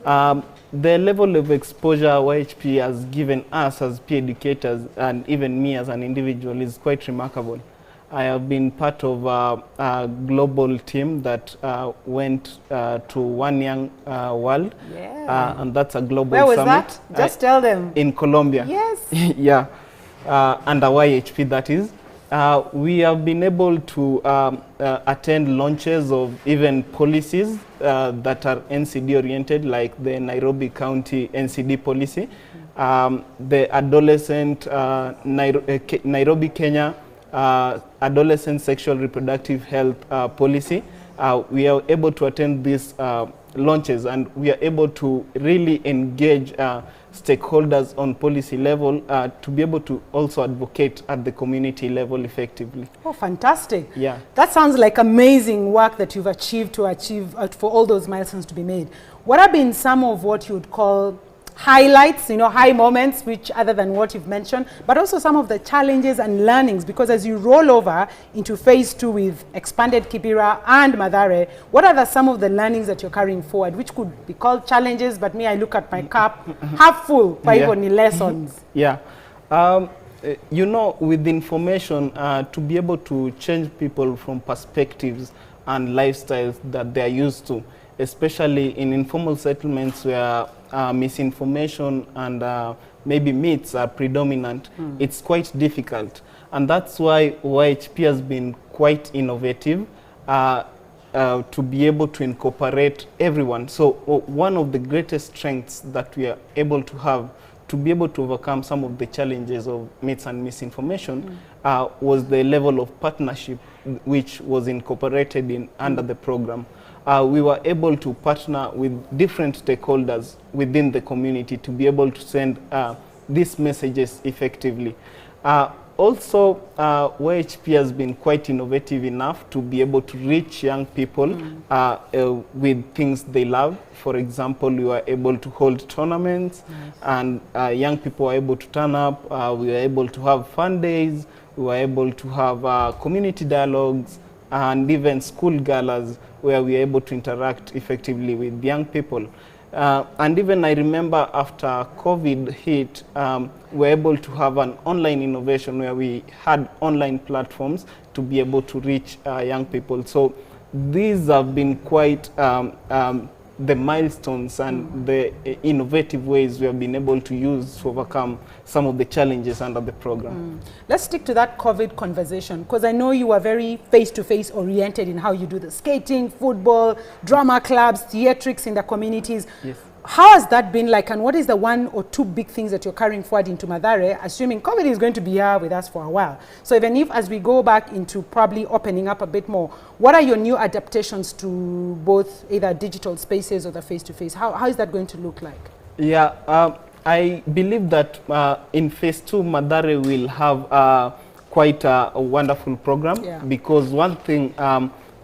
The level of exposure YHP has given us as peer educators, and even me as an individual, is quite remarkable. I have been part of a global team that went to One Young World, and that's a global Where was summit. that? Just tell them. In Colombia. Yes. Yeah, under YHP that is. We have been able to attend launches of even policies that are NCD oriented, like the Nairobi County NCD policy, the adolescent Nairobi, Kenya adolescent sexual reproductive health policy. We are able to attend these launches, and we are able to really engage stakeholders on policy level to be able to also advocate at the community level effectively. Oh, fantastic. Yeah. That sounds like amazing work that you've achieved for all those milestones to be made. What have been some of what you would call highlights, you know, high moments, which other than what you've mentioned, but also some of the challenges and learnings, because as you roll over into phase 2 with expanded Kibera and Mathare, what are some of the learnings that you're carrying forward, which could be called challenges, but me, I look at my cup half full, by even lessons? Yeah. You know, with information, to be able to change people from perspectives and lifestyles that they're used to, especially in informal settlements where misinformation and maybe myths are predominant, it's quite difficult. And that's why YHP has been quite innovative to be able to incorporate everyone. So one of the greatest strengths that we are able to have to be able to overcome some of the challenges of myths and misinformation was the level of partnership which was incorporated in under the program. We were able to partner with different stakeholders within the community to be able to send these messages effectively. Also, YHP has been quite innovative enough to be able to reach young people with things they love. For example, we were able to hold tournaments, and young people were able to turn up. We were able to have fun days. We were able to have community dialogues and even school galas where we were able to interact effectively with young people. And even I remember after COVID hit, we were able to have an online innovation where we had online platforms to be able to reach young people. So these have been quite the milestones and the innovative ways we have been able to use to overcome some of the challenges under the program. Let's stick to that COVID conversation, because I know you are very face-to-face oriented in how you do the skating, football, drama clubs, theatrics in the communities. Yes. How has that been like, and what is the 1 or 2 big things that you're carrying forward into Mathare, assuming COVID is going to be here with us for a while? So even if, as we go back into probably opening up a bit more, what are your new adaptations to both either digital spaces or the face-to-face? How is that going to look like? Yeah, I believe that in phase 2, Mathare will have quite a wonderful program, because one thing,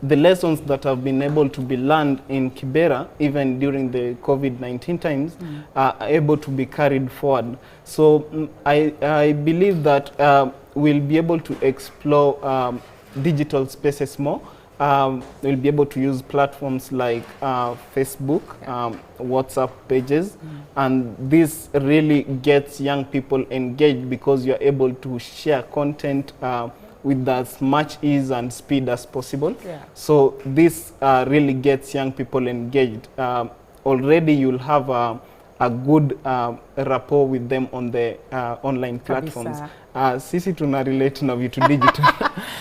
the lessons that have been able to be learned in Kibera, even during the COVID-19 times, are able to be carried forward. So I believe that we'll be able to explore digital spaces more. We'll be able to use platforms like Facebook, WhatsApp pages, and this really gets young people engaged because you're able to share content with as much ease and speed as possible. So this really gets young people engaged. Already you'll have a good rapport with them on the online platforms. Sisi tuna relate na vitu digital.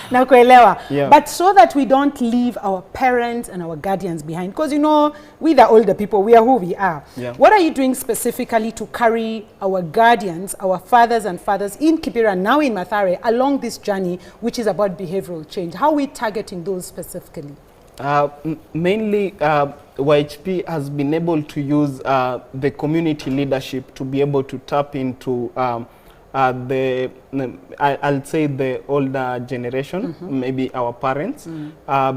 Na kuelewa. But so that we don't leave our parents and our guardians behind, because you know, we the older people, we are who we are. What are you doing specifically to carry our guardians, our fathers and fathers in Kibera, now in Mathare, along this journey, which is about behavioral change? How are we targeting those specifically? Mainly, YHP has been able to use the community leadership to be able to tap into I'll say the older generation, maybe our parents,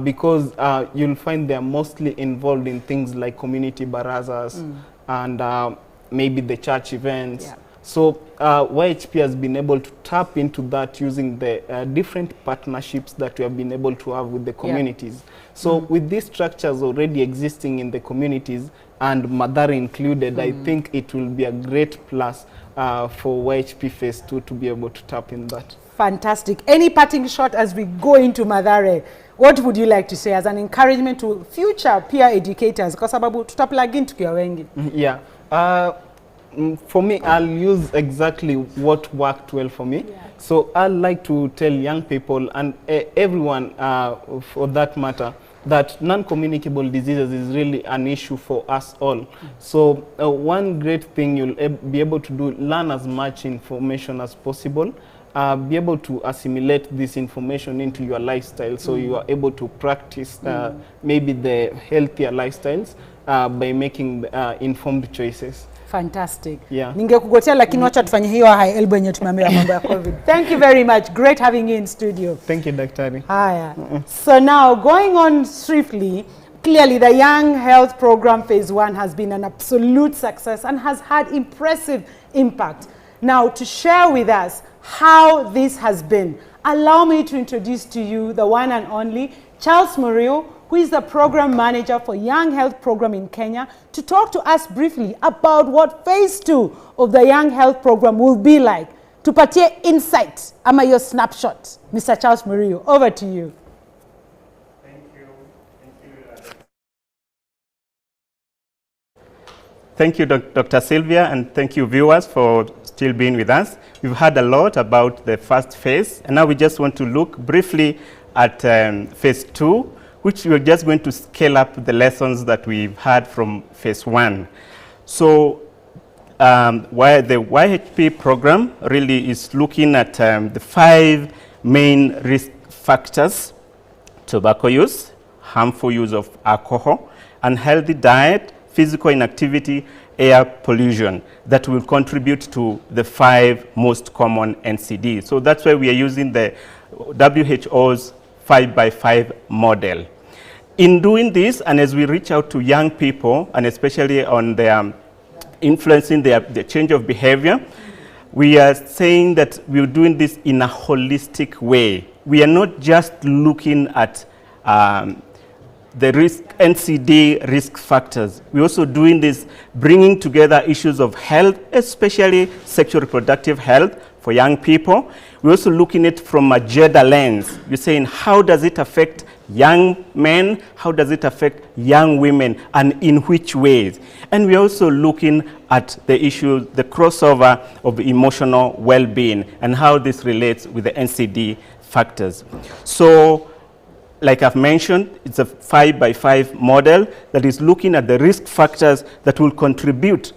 because you'll find they're mostly involved in things like community barazas and maybe the church events. So YHP has been able to tap into that using the different partnerships that we have been able to have with the communities. So with these structures already existing in the communities and Mathare included, I think it will be a great plus for YHP Phase 2 to be able to tap in that. Fantastic. Any parting shot as we go into Mathare? What would you like to say as an encouragement to future peer educators? Kwa sababu tutaplug tukiwa wengi. Yeah. For me, I'll use exactly what worked well for me. So I'd like to tell young people and everyone for that matter that non-communicable diseases is really an issue for us all. So one great thing you'll be able to do, learn as much information as possible, be able to assimilate this information into your lifestyle so you are able to practice maybe the healthier lifestyles by making informed choices. Fantastic. Yeah. Ningekugotea lakini wacha tufanye hiyo high elbow yenye tumeambiwa mambo ya COVID. Thank you very much. Great having you in studio. Thank you, Daktari. Haya. So now going on swiftly, clearly the Young Health Program Phase 1 has been an absolute success and has had impressive impact. Now to share with us how this has been, allow me to introduce to you the one and only Charles Murio, who is the Program Manager for Young Health Program in Kenya, to talk to us briefly about what Phase 2 of the Young Health Program will be like. Tupatie insight, ama your snapshot. Mr. Charles Murio, over to you. Thank you, Dr. Sylvia, and thank you, viewers, for still being with us. We've heard a lot about the first phase, and now we just want to look briefly at Phase 2, which we're just going to scale up the lessons that we've had from Phase 1. So why the YHP program really is looking at the 5 main risk factors: tobacco use, harmful use of alcohol, unhealthy diet, physical inactivity, air pollution, that will contribute to the 5 most common NCDs. So that's why we are using the WHO's 5x5 model. In doing this, and as we reach out to young people, and especially on their influencing the change of behavior, we are saying that we're doing this in a holistic way. We are not just looking at the NCD risk factors. We're also doing this, bringing together issues of health, especially sexual reproductive health for young people. We're also looking at it from a gender lens. We're saying, how does it affect young men? How does it affect young women? And in which ways? And we're also looking at the issue, the crossover of emotional well-being and how this relates with the NCD factors. So, like I've mentioned, it's a 5x5 model that is looking at the risk factors that will contribute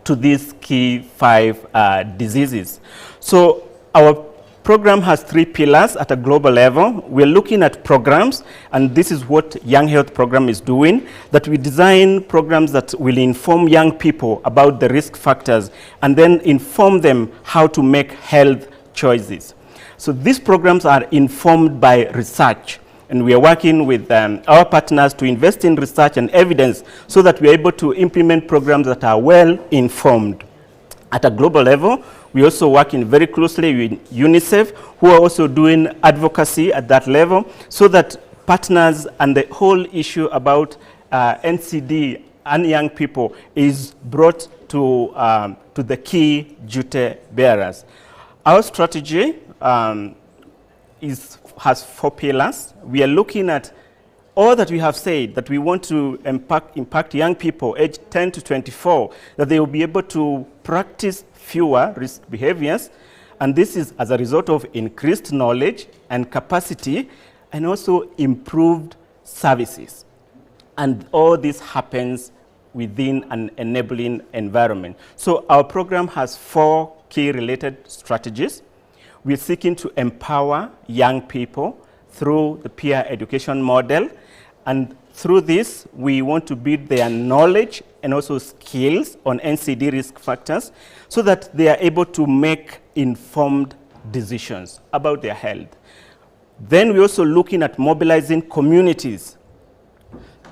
to these key 5 diseases. So our program has 3 pillars at a global level. We're looking at programs, and this is what Young Health Program is doing, that we design programs that will inform young people about the risk factors and then inform them how to make health choices. So these programs are informed by research. And we are working with our partners to invest in research and evidence so that we are able to implement programs that are well informed. At a global level, we are also working very closely with UNICEF, who are also doing advocacy at that level, so that partners and the whole issue about NCD and young people is brought to the key duty bearers. Our strategy has 4 pillars. We are looking at all that we have said, that we want to impact young people aged 10 to 24, that they will be able to practice fewer risk behaviors. And this is as a result of increased knowledge and capacity, and also improved services. And all this happens within an enabling environment. So our program has 4 key related strategies. We're seeking to empower young people through the peer education model. And through this, we want to build their knowledge and also skills on NCD risk factors so that they are able to make informed decisions about their health. Then we're also looking at mobilizing communities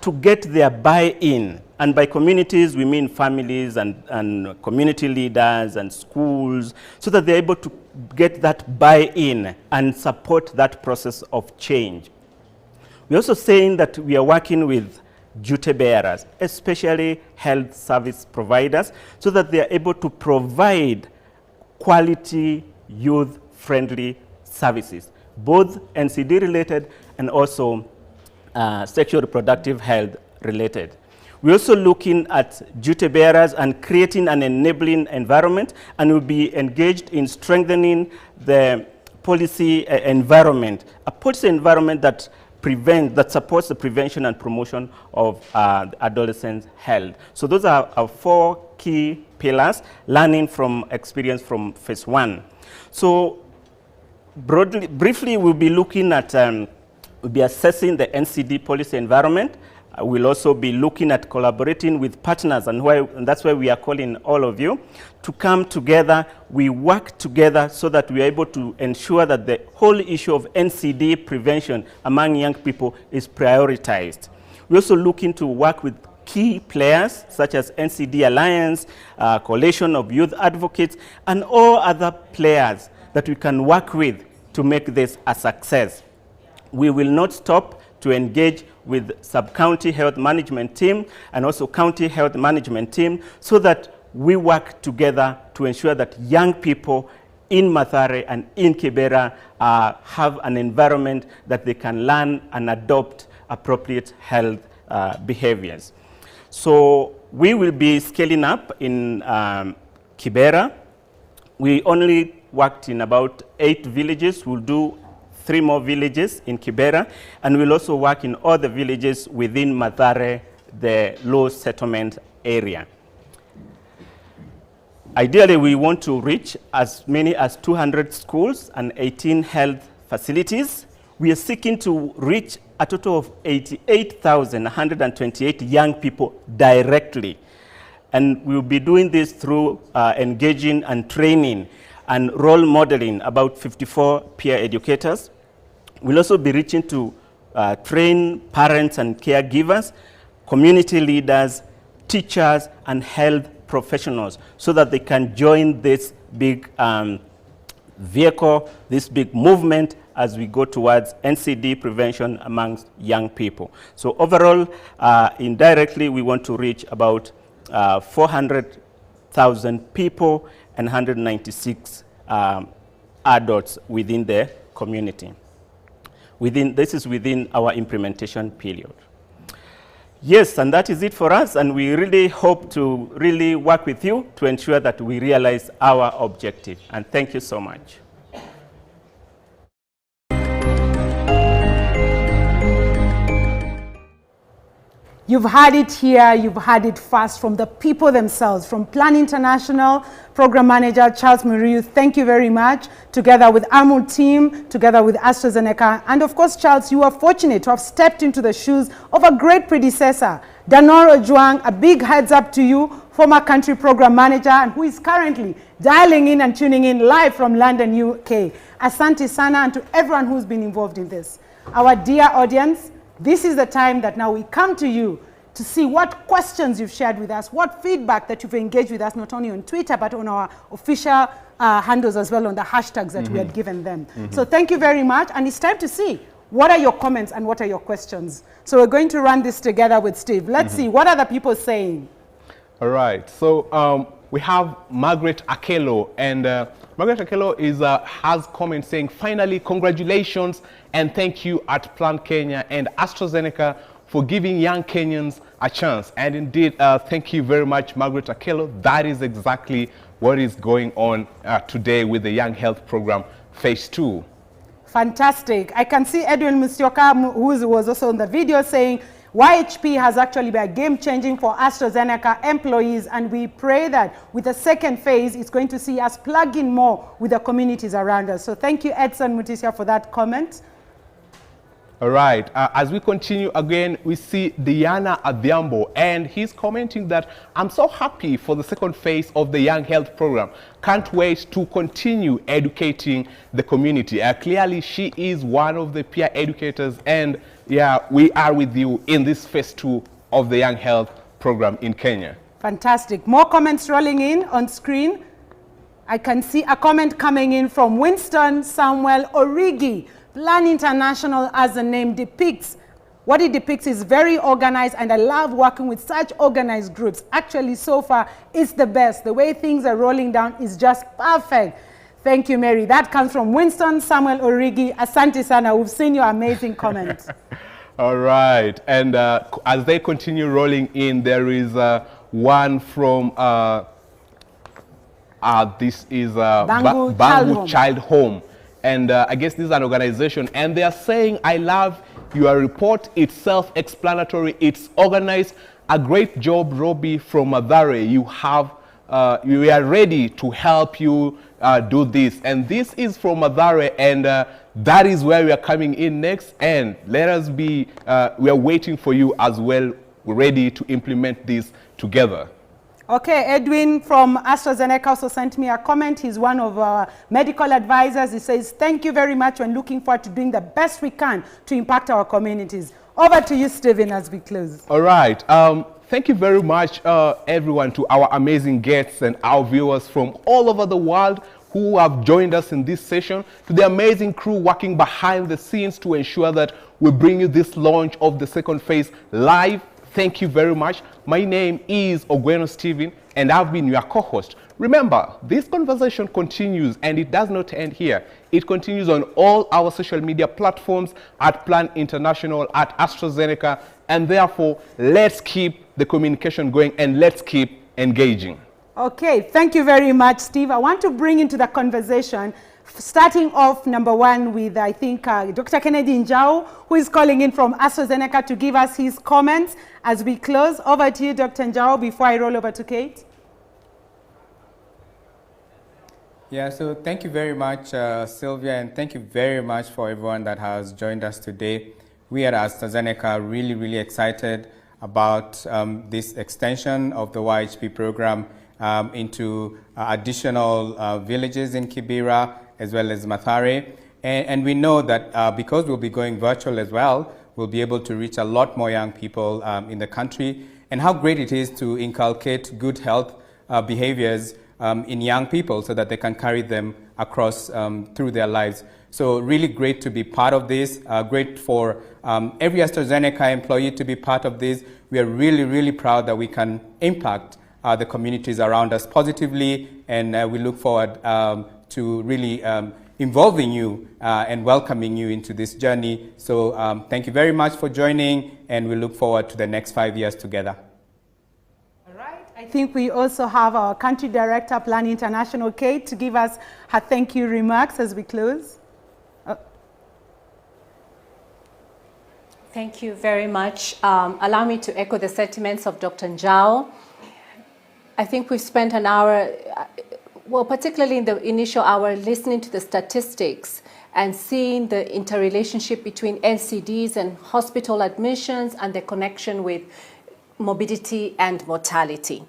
to get their buy-in. And by communities, we mean families and community leaders and schools, so that they're able to get that buy-in and support that process of change. We're also saying that we are working with duty bearers, especially health service providers, so that they are able to provide quality, youth-friendly services, both NCD-related and also sexual reproductive health related. We're also looking at duty bearers and creating an enabling environment, and we'll be engaged in strengthening the policy environment, a policy environment that supports the prevention and promotion of adolescent health. So those are our 4 key pillars, learning from experience from phase 1. So briefly, we'll be looking at, we'll be assessing the NCD policy environment. We'll also be looking at collaborating with partners, and that's why we are calling all of you to come together. We work together so that we are able to ensure that the whole issue of NCD prevention among young people is prioritized. We're also looking to work with key players such as NCD Alliance, Coalition of Youth Advocates, and all other players that we can work with to make this a success. We will not stop to engage with sub-county health management team and also county health management team, so that we work together to ensure that young people in Mathare and in Kibera have an environment that they can learn and adopt appropriate health behaviors. So we will be scaling up in Kibera. We only worked in about 8 villages. We'll do 3 more villages in Kibera, and we'll also work in all the villages within Mathare, the low settlement area. Ideally, we want to reach as many as 200 schools and 18 health facilities. We are seeking to reach a total of 88,128 young people directly. And we'll be doing this through engaging and training and role modeling about 54 peer educators. We'll also be reaching to train parents and caregivers, community leaders, teachers, and health professionals, so that they can join this big vehicle, this big movement as we go towards NCD prevention amongst young people. So overall, indirectly, we want to reach about 400,000 people and 196 adults within the community. This is within our implementation period. Yes, and that is it for us, and we really hope to really work with you to ensure that we realize our objective. And thank you so much. You've had it here, you've had it fast from the people themselves, from Plan International, Program Manager Charles Muriu. Thank you very much. Together with AMU team, together with AstraZeneca. And of course, Charles, you are fortunate to have stepped into the shoes of a great predecessor, Danoro Juang. A big heads up to you, former country program manager, and who is currently dialing in and tuning in live from London, UK. Asante Sana, and to everyone who's been involved in this. Our dear audience, this is the time that now we come to you to see what questions you've shared with us, what feedback that you've engaged with us, not only on Twitter, but on our official handles as well, on the hashtags that we had given them. So thank you very much. And it's time to see what are your comments and what are your questions. So we're going to run this together with Steve. Let's see, what are the people saying? All right. So we have Margaret Akelo, and Margaret Akelo has comments saying, finally, congratulations and thank you at Plan Kenya and AstraZeneca for giving young Kenyans a chance. And indeed, thank you very much, Margaret Akelo. That is exactly what is going on today with the Young Health Program Phase 2. Fantastic. I can see Edwin Musyoka, who was also on the video, saying, YHP has actually been a game-changing for AstraZeneca employees, and we pray that with the second phase, it's going to see us plug in more with the communities around us. So thank you, Edson Mutisia, for that comment. All right, as we continue again, we see Diana Adhiambo, and he's commenting that, I'm so happy for the second phase of the Young Health Program. Can't wait to continue educating the community. Clearly, she is one of the peer educators and yeah, we are with you in this phase 2 of the Young Health program in Kenya. Fantastic. More comments rolling in on screen. I can see a comment coming in from Winston Samuel Origi. Plan International, as the name depicts, what it depicts is very organized, and I love working with such organized groups. Actually, so far, it's the best. The way things are rolling down is just perfect. Thank you, Mary. That comes from Winston Samuel Origi. Asante sana. We've seen your amazing comments. All right. And as they continue rolling in, there is one from, this is Bangu Child Home. And I guess this is an organization. And they are saying, I love your report. It's self-explanatory. It's organized. A great job, Robbie from Mathare. You are ready to help you do this. And this is from Mathare, and that is where we are coming in next. And let us be, we are waiting for you as well, ready to implement this together. Okay, Edwin from AstraZeneca also sent me a comment. He's one of our medical advisors. He says, thank you very much. We're looking forward to doing the best we can to impact our communities. Over to you, Stephen, as we close. All right. Thank you very much, everyone, to our amazing guests and our viewers from all over the world who have joined us in this session, to the amazing crew working behind the scenes to ensure that we bring you this launch of the second phase live. Thank you very much. My name is Ogweno Stephen, and I've been your co-host. Remember, this conversation continues, and it does not end here. It continues on all our social media platforms at Plan International, at AstraZeneca, and therefore, let's keep the communication going and let's keep engaging. Okay, thank you very much, Steve. I want to bring into the conversation, starting off number one with, I think, Dr. Kennedy Njau, who is calling in from AstraZeneca to give us his comments as we close. Over to you, Dr. Njau, before I roll over to Kate. Yeah, so thank you very much, Sylvia, and thank you very much for everyone that has joined us today. We at AstraZeneca are really, really excited about this extension of the YHP program into additional villages in Kibera as well as Mathare. And we know that because we'll be going virtual as well, we'll be able to reach a lot more young people in the country, and how great it is to inculcate good health behaviors in young people so that they can carry them across through their lives. So really great to be part of this, great for every AstraZeneca employee to be part of this. We are really, really proud that we can impact the communities around us positively, and we look forward to really involving you and welcoming you into this journey. So thank you very much for joining, and we look forward to the next 5 years together. All right. I think we also have our country director, Plan International, Kate, to give us her thank you remarks as we close. Thank you very much. Allow me to echo the sentiments of Dr. Njau. I think we've spent an hour, well, particularly in the initial hour, listening to the statistics and seeing the interrelationship between NCDs and hospital admissions and the connection with morbidity and mortality.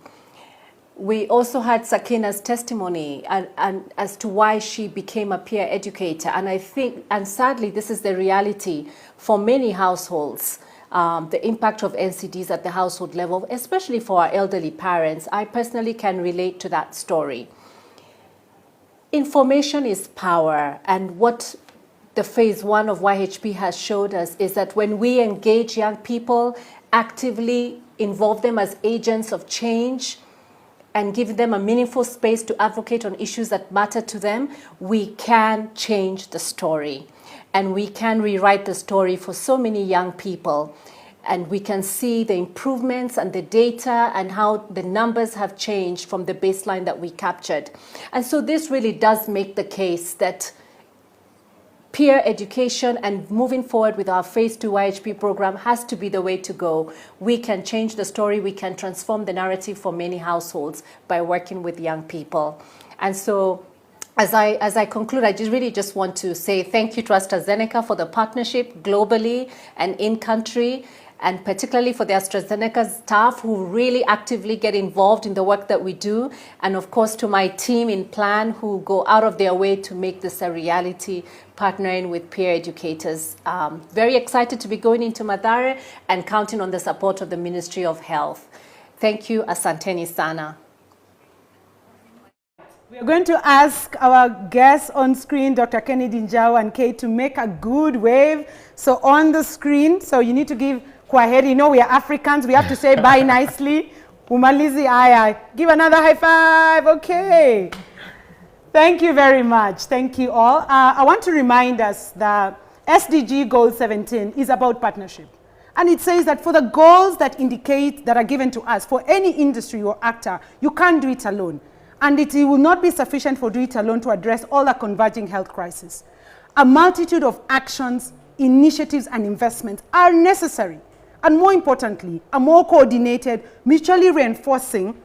We also had Sakina's testimony and as to why she became a peer educator. And I think, and sadly, this is the reality for many households, the impact of NCDs at the household level, especially for our elderly parents. I personally can relate to that story. Information is power, and what the phase 1 of YHP has showed us is that when we engage young people, actively involve them as agents of change, and give them a meaningful space to advocate on issues that matter to them, we can change the story. And we can rewrite the story for so many young people. And we can see the improvements and the data and how the numbers have changed from the baseline that we captured. And so this really does make the case that peer education and moving forward with our phase 2 YHP program has to be the way to go. We can change the story, we can transform the narrative for many households by working with young people. And so as I conclude, I really just want to say thank you to AstraZeneca for the partnership globally and in country. and particularly for the AstraZeneca staff who really actively get involved in the work that we do, and of course to my team in Plan who go out of their way to make this a reality, partnering with peer educators. Very excited to be going into Mathare and counting on the support of the Ministry of Health. Thank you, asanteni sana. We are going to ask our guests on screen, Dr. Kennedy Njau and Kate, to make a good wave. So on the screen, so you need to give kwaheri. You know we are Africans, we have to say bye nicely. Umalizi aya. Give another high five, okay. Thank you very much, thank you all. I want to remind us that SDG Goal 17 is about partnership. And it says that for the goals that are given to us, for any industry or actor, you can't do it alone. And it will not be sufficient for do it alone to address all the converging health crises. A multitude of actions, initiatives, and investments are necessary. And more importantly, a more coordinated, mutually reinforcing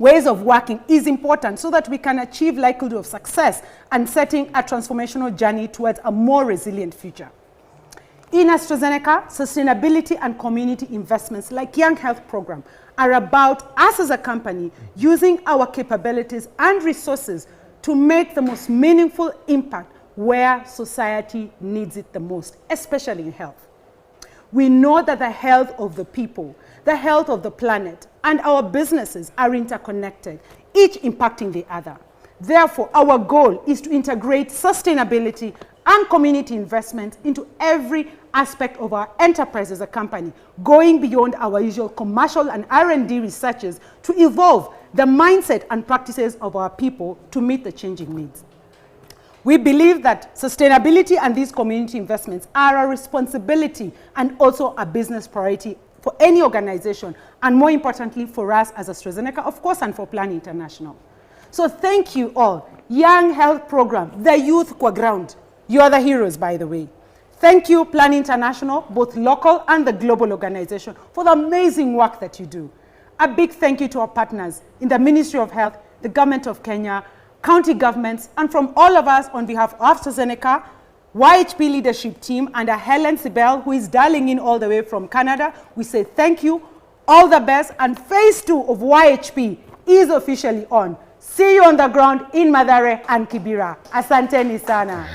ways of working is important so that we can achieve likelihood of success and setting a transformational journey towards a more resilient future. In AstraZeneca, sustainability and community investments like Young Health Program are about us as a company using our capabilities and resources to make the most meaningful impact where society needs it the most, especially in health. We know that the health of the people, the health of the planet, and our businesses are interconnected, each impacting the other. Therefore, our goal is to integrate sustainability and community investment into every aspect of our enterprise as a company, going beyond our usual commercial and R&D researches to evolve the mindset and practices of our people to meet the changing needs. We believe that sustainability and these community investments are a responsibility and also a business priority for any organization, and more importantly for us as AstraZeneca, of course, and for Plan International. So thank you all. Young Health Program, the youth qua ground. You are the heroes, by the way. Thank you, Plan International, both local and the global organization, for the amazing work that you do. A big thank you to our partners in the Ministry of Health, the Government of Kenya, county governments, and from all of us on behalf of AstraZeneca, YHP leadership team, and Helen Sibel, who is dialing in all the way from Canada, we say thank you, all the best, and phase 2 of YHP is officially on. See you on the ground in Mathare and Kibera. Asanteni sana.